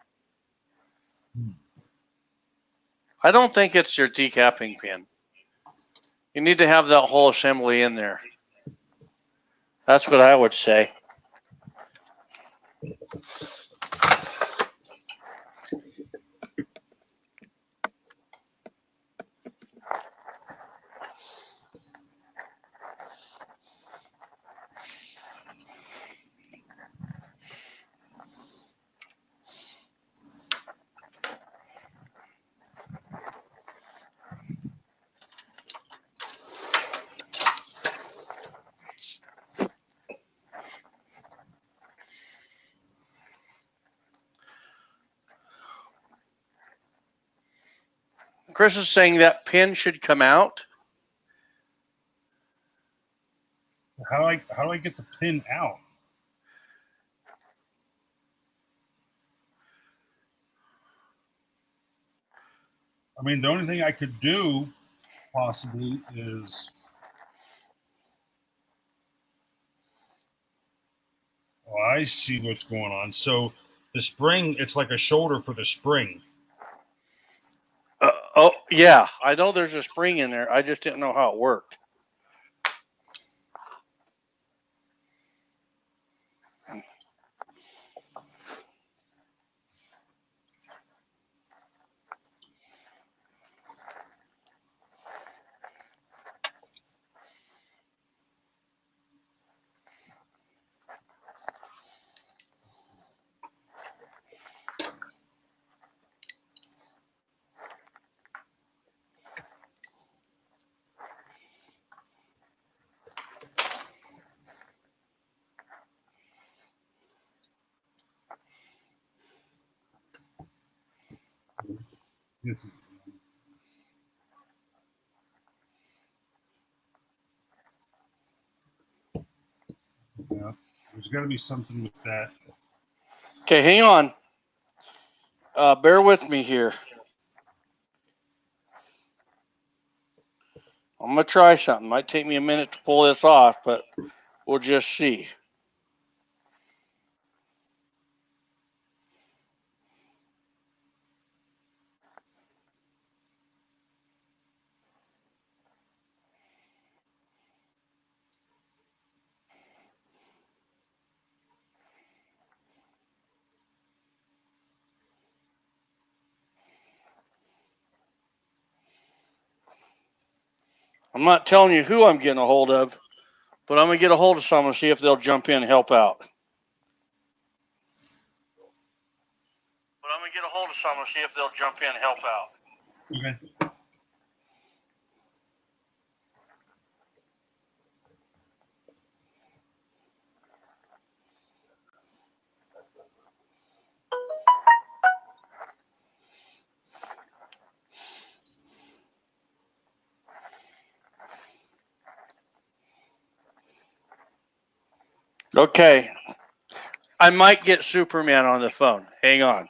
I don't think it's your decapping pin. You need to have that whole assembly in there. That's what I would say. Chris is saying that pin should come out. How do I get the pin out? I mean, the only thing I could do possibly is, oh, I see what's going on. So the spring, it's like a shoulder for the spring. Oh, yeah. I know there's a spring in there. I just didn't know how it worked. This is, yeah, there's got to be something with that. Okay, hang on. Bear with me here. I'm going to try something. Might take me a minute to pull this off, but we'll just see. I'm not telling you who I'm getting a hold of, but I'm going to get a hold of someone, see if they'll jump in and help out. But I'm going to get a hold of someone, see if they'll jump in and help out. Okay. Okay. I might get Superman on the phone. Hang on.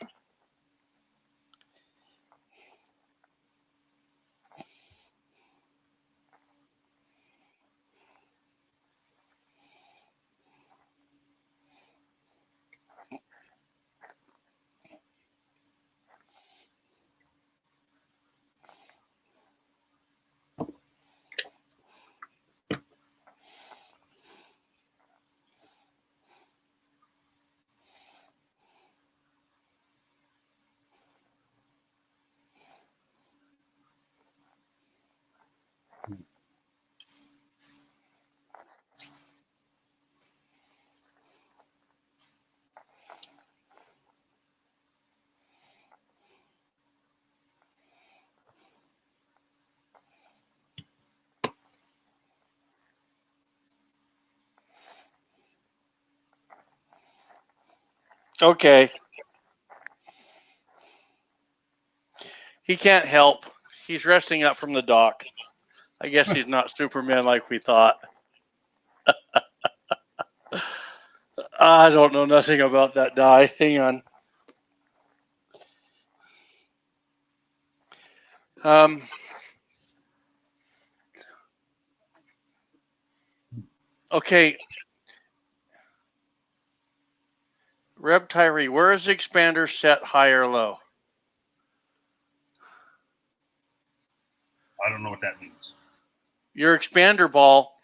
Okay. He can't help. He's resting up from the dock. I guess he's not Superman like we thought. I don't know nothing about that die. Hang on. Okay. Reb Tyree, where is the expander set, high or low? I don't know what that means. Your expander ball,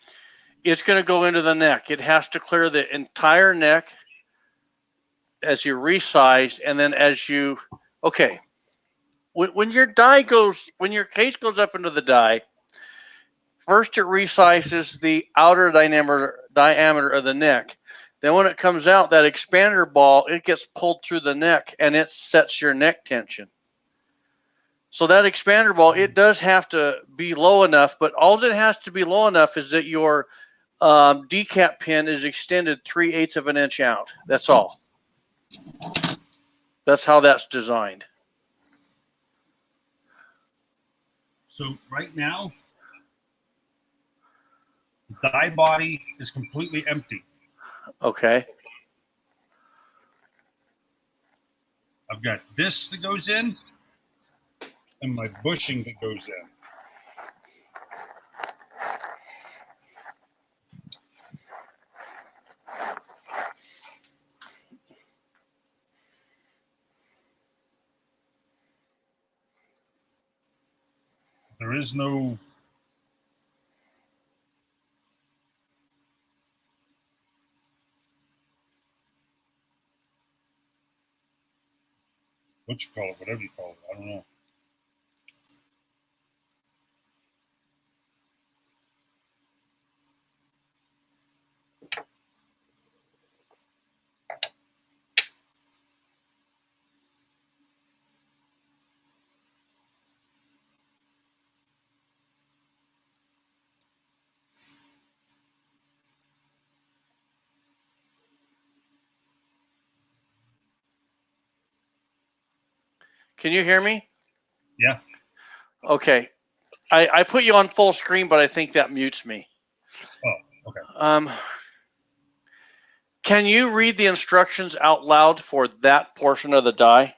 it's going to go into the neck. It has to clear the entire neck as you resize, and then as you, okay. When your case goes up into the die, first it resizes the outer diameter of the neck. Then when it comes out, that expander ball, it gets pulled through the neck and it sets your neck tension. So that expander ball, it does have to be low enough, but all it has to be low enough is that your decap pin is extended 3/8 of an inch out. That's all. That's how that's designed. So right now, the die body is completely empty. Okay. I've got this that goes in and my bushing that goes in. There is no what you call it, whatever you call it. I don't know. Can you hear me? Yeah. Okay. I put you on full screen, but I think that mutes me. Oh, okay. Can you read the instructions out loud for that portion of the die?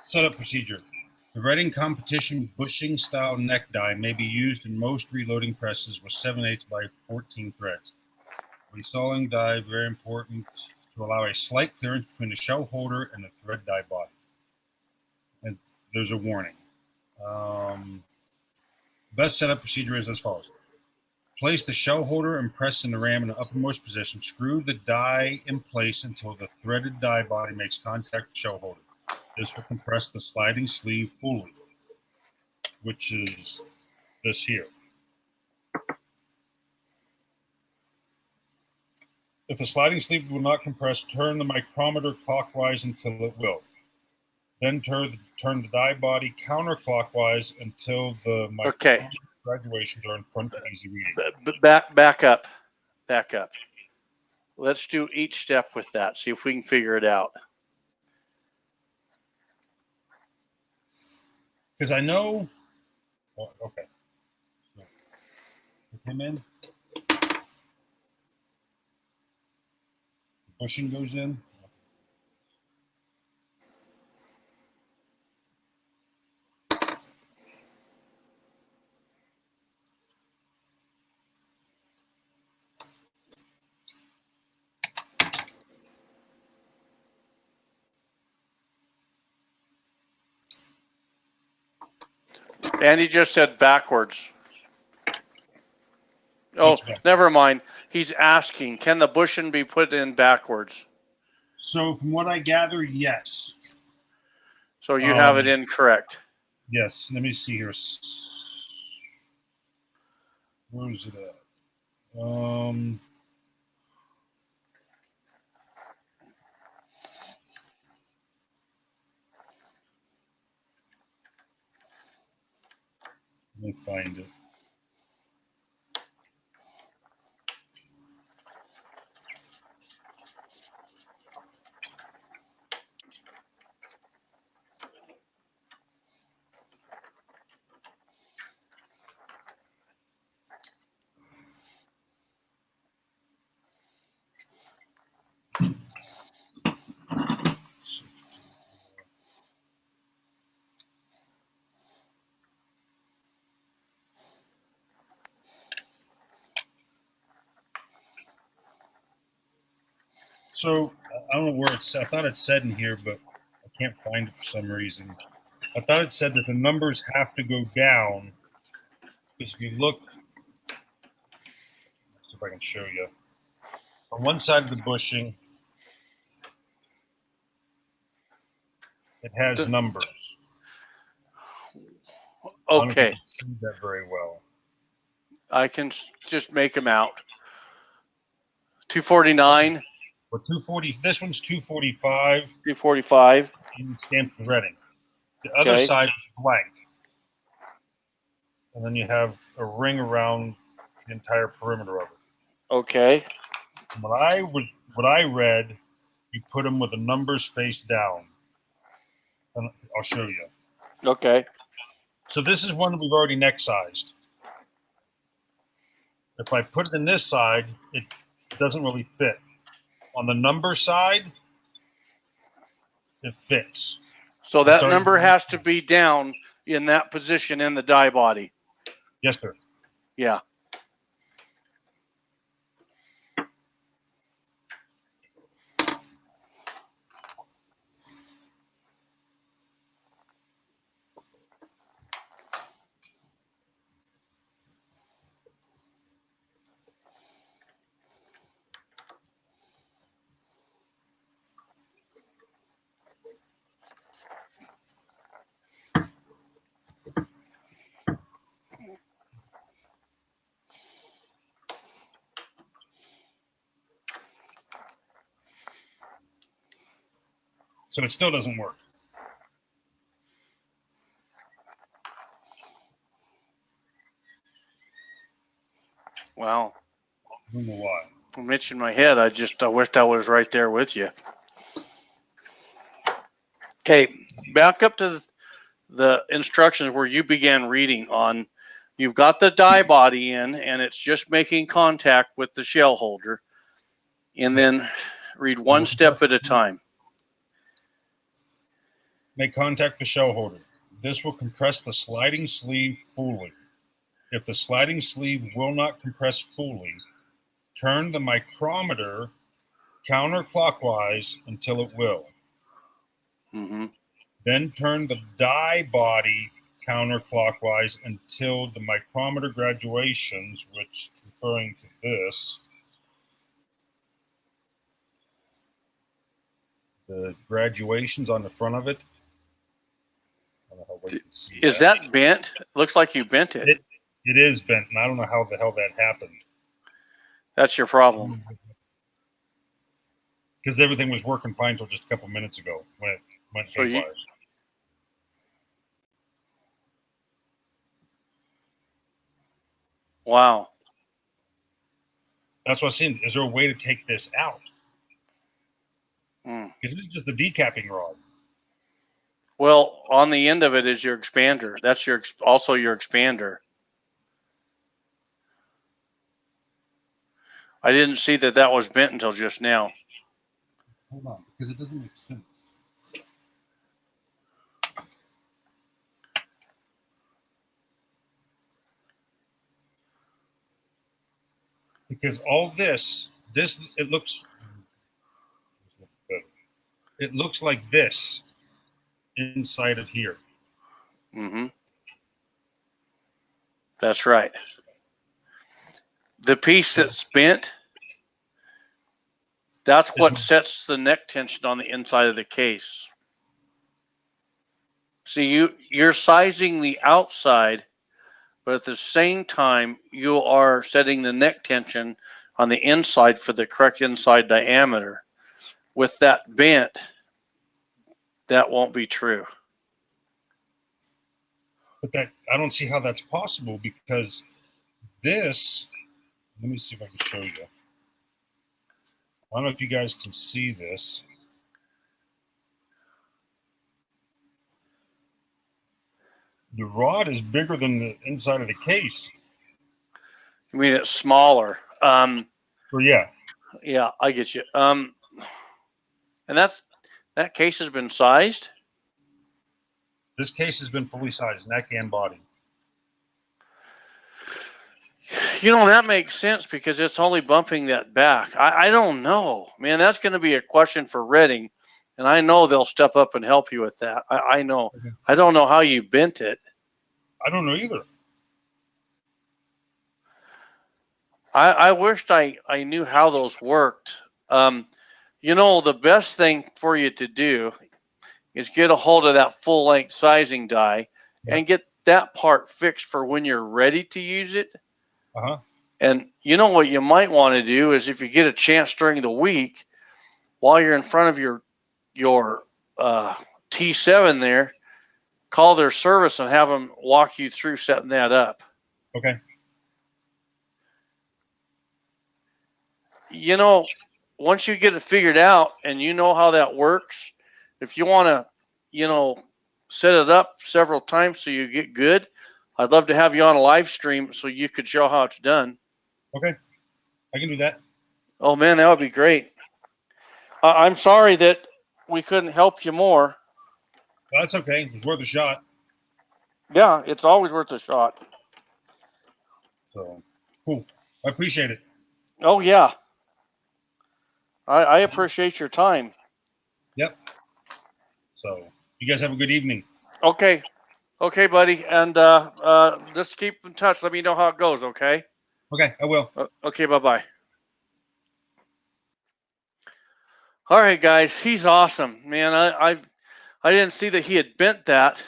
Setup procedure. The Reading competition bushing style neck die may be used in most reloading presses with 7/8 by 14 threads. Reinstalling die very important to allow a slight clearance between the shell holder and the thread die body. And there's a warning. Best setup procedure is as follows. Place the shell holder and press in the ram in the uppermost position. Screw the die in place until the threaded die body makes contact with the shell holder. This will compress the sliding sleeve fully, which is this here. If the sliding sleeve will not compress, turn the micrometer clockwise until it will. Then turn the die body counterclockwise until the micrometer graduations are in front for easy reading. Back up. Let's do each step with that. See if we can figure it out. Because I know. Oh, okay. So, put him in. Bushing goes in. Andy just said backwards. Oh, never mind. He's asking, can the bushing be put in backwards? So from what I gather, yes. So you have it incorrect. Yes. Let me see here. Where is it at? Let me find it. So I don't know where it's. I thought it said in here, but I can't find it for some reason. I thought it said that the numbers have to go down. Because if you look, let's see if I can show you. On one side of the bushing, it has numbers. Okay. I don't see that very well. I can just make them out. 249. Well, 240. This one's 245. 245. Stamped threading. The other side is blank. And then you have a ring around the entire perimeter of it. Okay. What I read, you put them with the numbers face down. And I'll show you. Okay. So this is one we've already neck sized. If I put it in this side, it doesn't really fit. On the number side, it fits. So It's that already- number has to be down in that position in the die body. Yes, sir. Yeah. So it still doesn't work. Wow. I don't know why. I'm itching my head. I wished I was right there with you. Okay, back up to the instructions where you began reading on. You've got the die body in, and it's just making contact with the shell holder. And then read one step at a time. Make contact with shell holder. This will compress the sliding sleeve fully. If the sliding sleeve will not compress fully, turn the micrometer counterclockwise until it will. Mm-hmm. Then turn the die body counterclockwise until the micrometer graduations, which is referring to this, the graduations on the front of it. I don't know how well you can see Is that bent? Looks like you bent it. It is bent, and I don't know how the hell that happened. That's your problem. Because everything was working fine until just a couple minutes ago when it went So haywire. Wow. That's what I was saying. Is there a way to take this out? Mm. Because this is just the decapping rod. Well, on the end of it is your expander. That's also your expander. I didn't see that was bent until just now. Hold on, because it doesn't make sense. Because all this it looks like this inside of here. Mm-hmm. That's right. The piece that's bent, that's what sets the neck tension on the inside of the case. See, you're sizing the outside, but at the same time, you are setting the neck tension on the inside for the correct inside diameter. With that bent, that won't be true. But I don't see how that's possible, because this, let me see if I can show you. I don't know if you guys can see this. The rod is bigger than the inside of the case. You mean it's smaller? Well, yeah. Yeah, I get you. And that case has been sized. This case has been fully sized, neck and body. You know, that makes sense because it's only bumping that back. I don't know, man. That's going to be a question for Redding, and I know they'll step up and help you with that. I know. Okay. I don't know how you bent it. I don't know either. I wished I knew how those worked. You know, the best thing for you to do is get a hold of that full length sizing die and get that part fixed for when you're ready to use it. Uh-huh. And you know what you might want to do is, if you get a chance during the week, while you're in front of your T7 there, call their service and have them walk you through setting that up. Okay. you know, once you get it figured out and you know how that works, if you want to, you know, set it up several times so you get good, I'd love to have you on a live stream so you could show how it's done. Okay, I can do that. Oh man, that would be great. I'm sorry that we couldn't help you more. Well, that's okay. It was worth a shot. Yeah, it's always worth a shot. So cool. I appreciate it. Oh yeah, I appreciate your time. Yep. So you guys have a good evening. Okay, okay, buddy, and just keep in touch. Let me know how it goes. Okay. Okay, I will. Okay. Bye bye. All right, guys. He's awesome, man. I didn't see that he had bent that.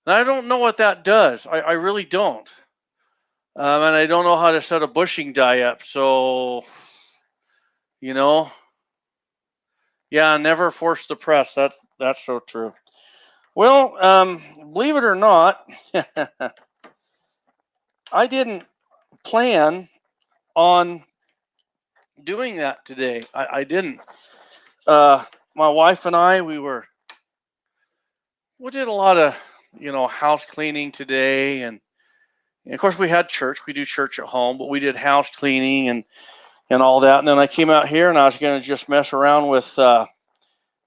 And I don't know what that does. I really don't. And I don't know how to set a bushing die up. So, you know, yeah, never force the press. That's so true. Well, believe it or not, I didn't plan on doing that today. I didn't. My wife and I, we did a lot of, house cleaning today, and of course we had church. We do church at home, but we did house cleaning and all that. And then I came out here and I was going to just mess around with, a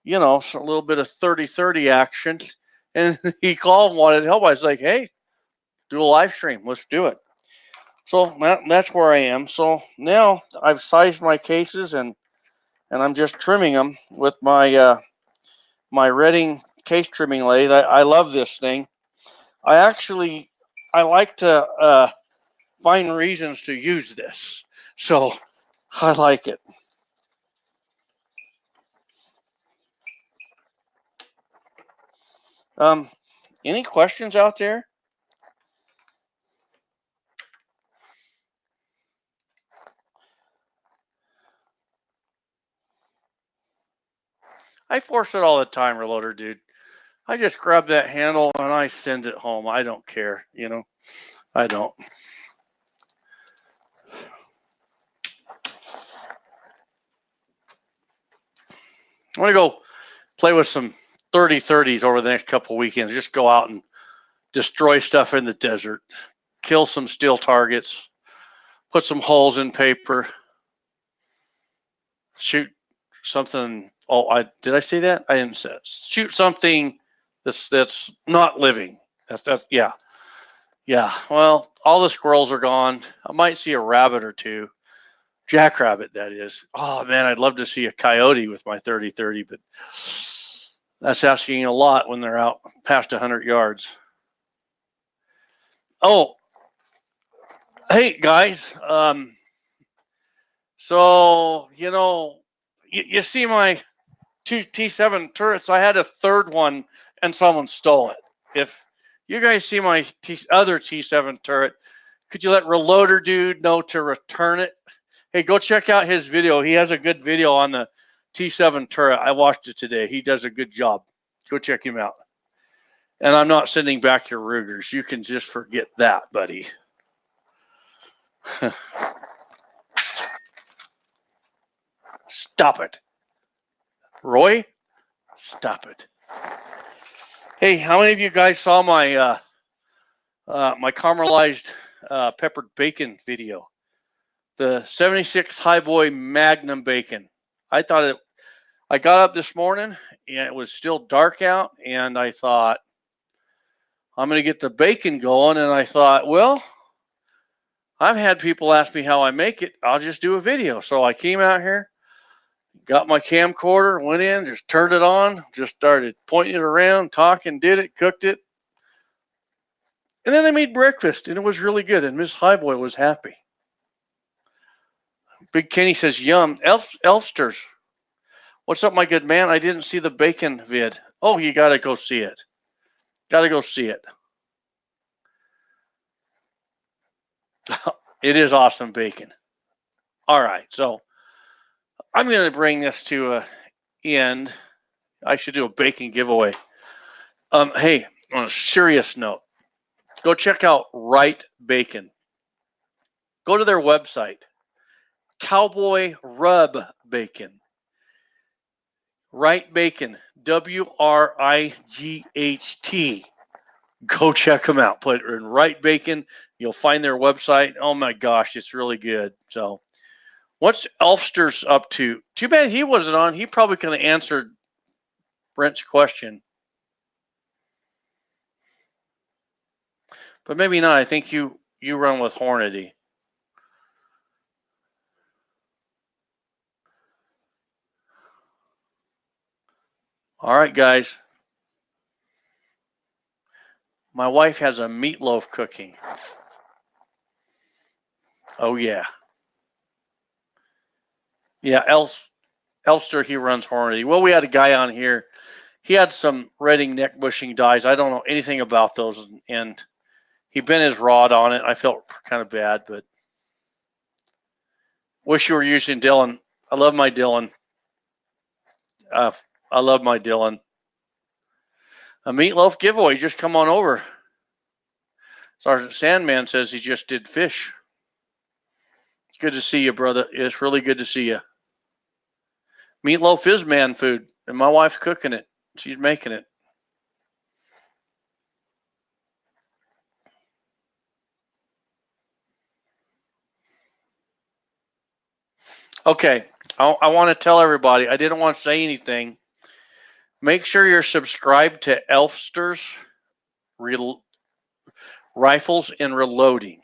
little bit of 30-30 action. And he called and wanted help. I was like, hey, do a live stream. Let's do it. So that's where I am. So now I've sized my cases and I'm just trimming them with my Redding case trimming lathe. I love this thing. I like to find reasons to use this. So I like it. Um, any questions out there? I force it all the time, reloader dude. I just grab that handle and I send it home. I don't care, I don't. I'm gonna go play with some 30-30s over the next couple weekends. Just go out and destroy stuff in the desert, kill some steel targets, put some holes in paper, shoot something. Oh, did I say that? I didn't say it. Shoot something that's not living. That's yeah. Yeah. Well, all the squirrels are gone. I might see a rabbit or two. Jackrabbit, that is. Oh man, I'd love to see a coyote with my 30-30, but that's asking a lot when they're out past 100 yards. Oh, hey guys. So you see my two T7 turrets. I had a third one, and someone stole it. If you guys see my other T7 turret, could you let Reloader Dude know to return it? Hey, go check out his video. He has a good video on the T7 turret. I watched it today. He does a good job. Go check him out. And I'm not sending back your Rugers. You can just forget that, buddy. Stop it. Roy, stop it. Hey, how many of you guys saw my my caramelized peppered bacon video? The 76 Highboy Magnum bacon. I got up this morning and it was still dark out, and I thought, I'm going to get the bacon going. And I thought, well, I've had people ask me how I make it. I'll just do a video. So I came out here, got my camcorder, went in, just turned it on, just started pointing it around, talking, did it, cooked it. And then I made breakfast, and it was really good. And Miss Highboy was happy. Big Kenny says, yum. Elfsters, what's up, my good man? I didn't see the bacon vid. Oh, you got to go see it. Got to go see it. It is awesome bacon. All right, so I'm going to bring this to an end. I should do a bacon giveaway. Hey, on a serious note, go check out Right Bacon. Go to their website. Cowboy Rub Bacon. Right Bacon. WRIGHT. Go check them out. Put it in Right Bacon. You'll find their website. Oh my gosh, it's really good. So, what's Elfster's up to? Too bad he wasn't on. He probably could have answered Brent's question. But maybe not. I think you run with Hornady. All right, guys. My wife has a meatloaf cooking. Oh yeah. Yeah, Elster, he runs Hornady. Well, we had a guy on here. He had some Redding neck bushing dyes. I don't know anything about those, and he bent his rod on it. I felt kind of bad, but wish you were using Dylan. I love my Dylan. I love my Dylan. A meatloaf giveaway. Just come on over. Sergeant Sandman says he just did fish. It's good to see you, brother. It's really good to see you. Meatloaf is man food, and my wife's cooking it. She's making it. Okay, I want to tell everybody. I didn't want to say anything. Make sure you're subscribed to Elfster's Rifles and Reloading.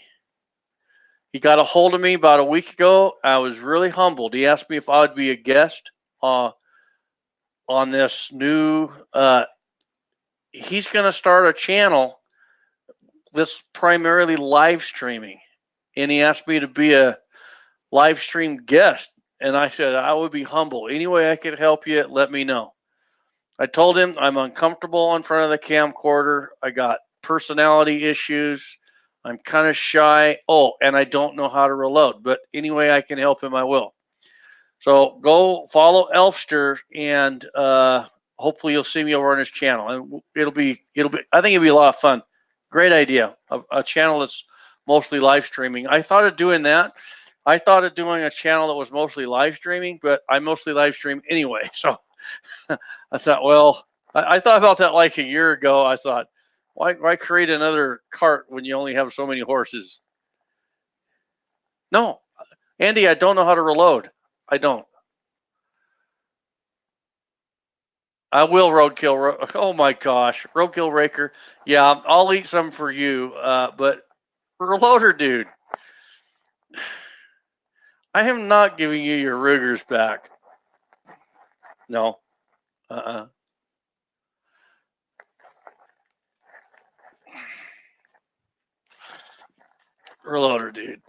He got a hold of me about a week ago. I was really humbled. He asked me if I would be a guest on this new. He's going to start a channel that's primarily live streaming, and he asked me to be a live stream guest. And I said I would be humble. Any way I could help you, let me know. I told him I'm uncomfortable in front of the camcorder. I got personality issues. I'm kind of shy. Oh, and I don't know how to reload. But anyway, I can help him, I will. So go follow Elfster, and hopefully you'll see me over on his channel. And it'll be. I think it'll be a lot of fun. Great idea. A channel that's mostly live streaming. I thought of doing that. I thought of doing a channel that was mostly live streaming, but I mostly live stream anyway. So I thought, well, I thought about that like a year ago. I thought, why create another cart when you only have so many horses? No, Andy, I don't know how to reload. I don't. I will roadkill. Oh my gosh, roadkill raker. Yeah, I'll eat some for you. But reloader, dude, I am not giving you your Rugers back. No. Uh-uh. Reloader, dude.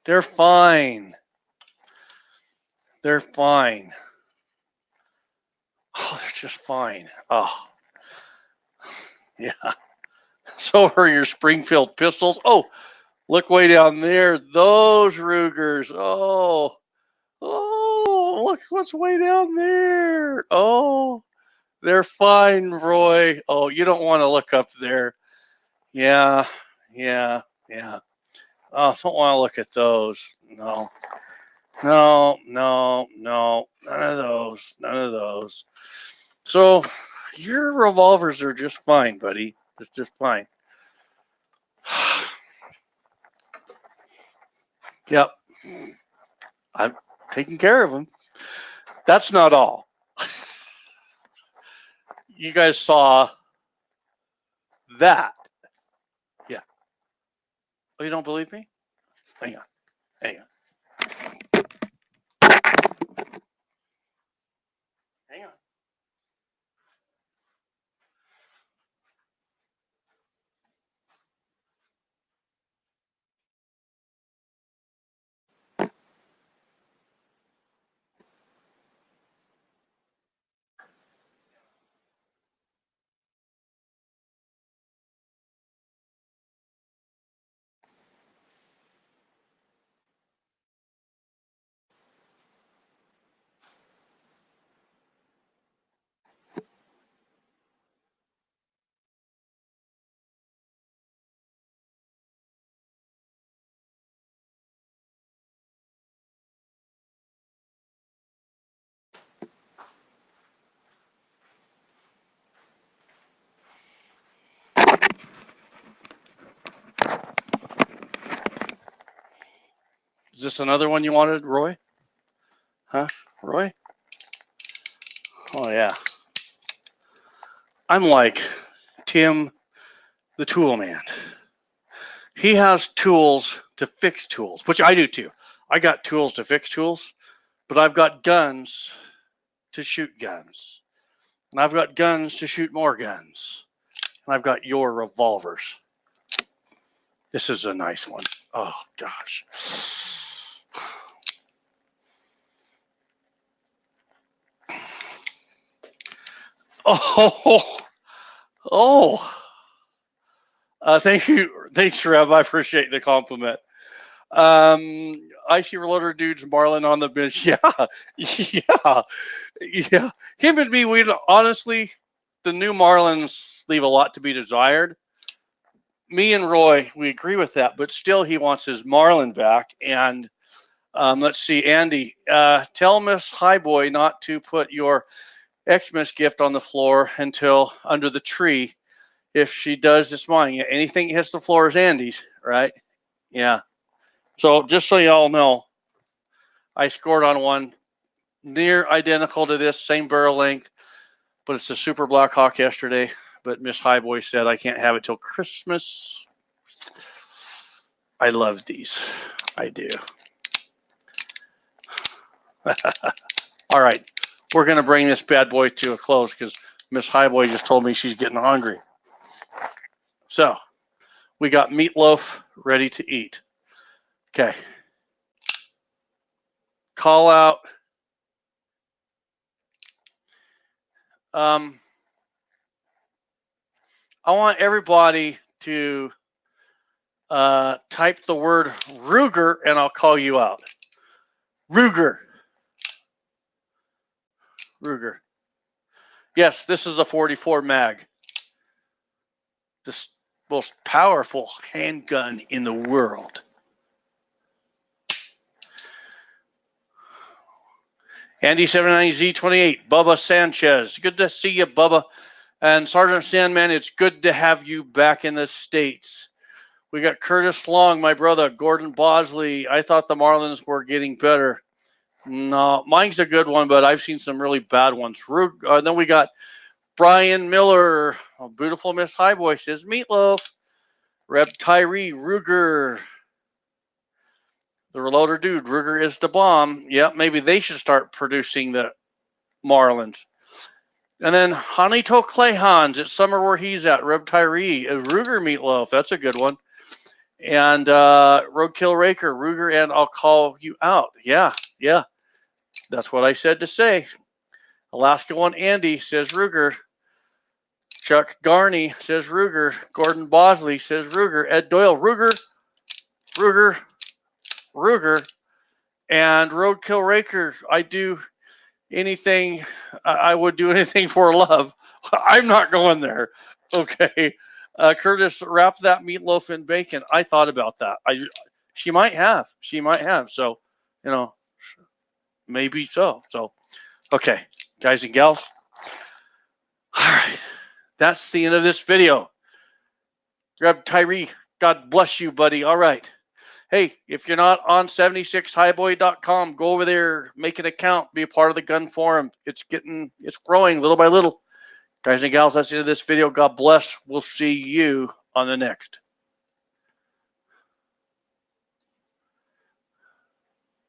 They're fine. They're fine. Oh, they're just fine. Oh, yeah. So are your Springfield pistols. Oh, look way down there. Those Rugers. Oh, look what's way down there. Oh, they're fine, Roy. Oh, you don't want to look up there. Yeah, yeah, yeah. Oh, don't want to look at those. No, no, no, no. None of those. None of those. So your revolvers are just fine, buddy. It's just fine. Yep. I'm taking care of them. That's not all. You guys saw that. Yeah. Oh, you don't believe me? Hang on. Hang on. Hang on. Is this another one you wanted, Roy? Huh, Roy? Oh, yeah. I'm like Tim the Tool Man. He has tools to fix tools, which I do too. I got tools to fix tools, but I've got guns to shoot guns. And I've got guns to shoot more guns. And I've got your revolvers. This is a nice one. Oh, gosh. Oh, oh. Thank you. Thanks, Rev. I appreciate the compliment. Icy Reloader Dudes, Marlin on the bench. Yeah, yeah, yeah. Him and me, we honestly, the new Marlins leave a lot to be desired. Me and Roy, we agree with that, but still he wants his Marlin back. And let's see, Andy, tell Miss Highboy not to put your Xmas gift on the floor until under the tree. If she does this morning, anything hits the floor is Andy's, right? Yeah. So just so y'all know, I scored on one near identical to this, same barrel length, but it's a Super Black Hawk yesterday. But Miss Highboy said I can't have it till Christmas. I love these. I do. All right. We're going to bring this bad boy to a close because Miss Highboy just told me she's getting hungry. So we got meatloaf ready to eat. Okay. Call out. I want everybody to type the word Ruger and I'll call you out. Ruger. Ruger. Yes, this is a 44 mag. The most powerful handgun in the world. Andy79Z28, Bubba Sanchez. Good to see you, Bubba. And Sergeant Sandman, it's good to have you back in the States. We got Curtis Long, my brother, Gordon Bosley. I thought the Marlins were getting better. No, mine's a good one, but I've seen some really bad ones. Then we got Brian Miller. Oh, beautiful Miss Highboy says Meatloaf. Reb Tyree, Ruger. The Reloader Dude, Ruger is the bomb. Yeah, maybe they should start producing the Marlins. And then Hanito Clayhans, it's summer where he's at. Reb Tyree, Ruger Meatloaf, that's a good one. And Roadkill Raker, Ruger, and I'll call you out. Yeah, yeah. That's what I said to say. Alaska One Andy says Ruger. Chuck Garney says Ruger. Gordon Bosley says Ruger. Ed Doyle, Ruger, Ruger, Ruger. And Roadkill Raker, I do anything, I would do anything for love. I'm not going there. Okay. Curtis, wrap that meatloaf in bacon. I thought about that. She might have. She might have. So, you know, maybe so. So, okay, guys and gals. All right. That's the end of this video. Grab Tyree. God bless you, buddy. All right. Hey, if you're not on 76highboy.com, go over there, make an account, be a part of the gun forum. It's growing little by little. Guys and gals, that's the end of this video. God bless. We'll see you on the next.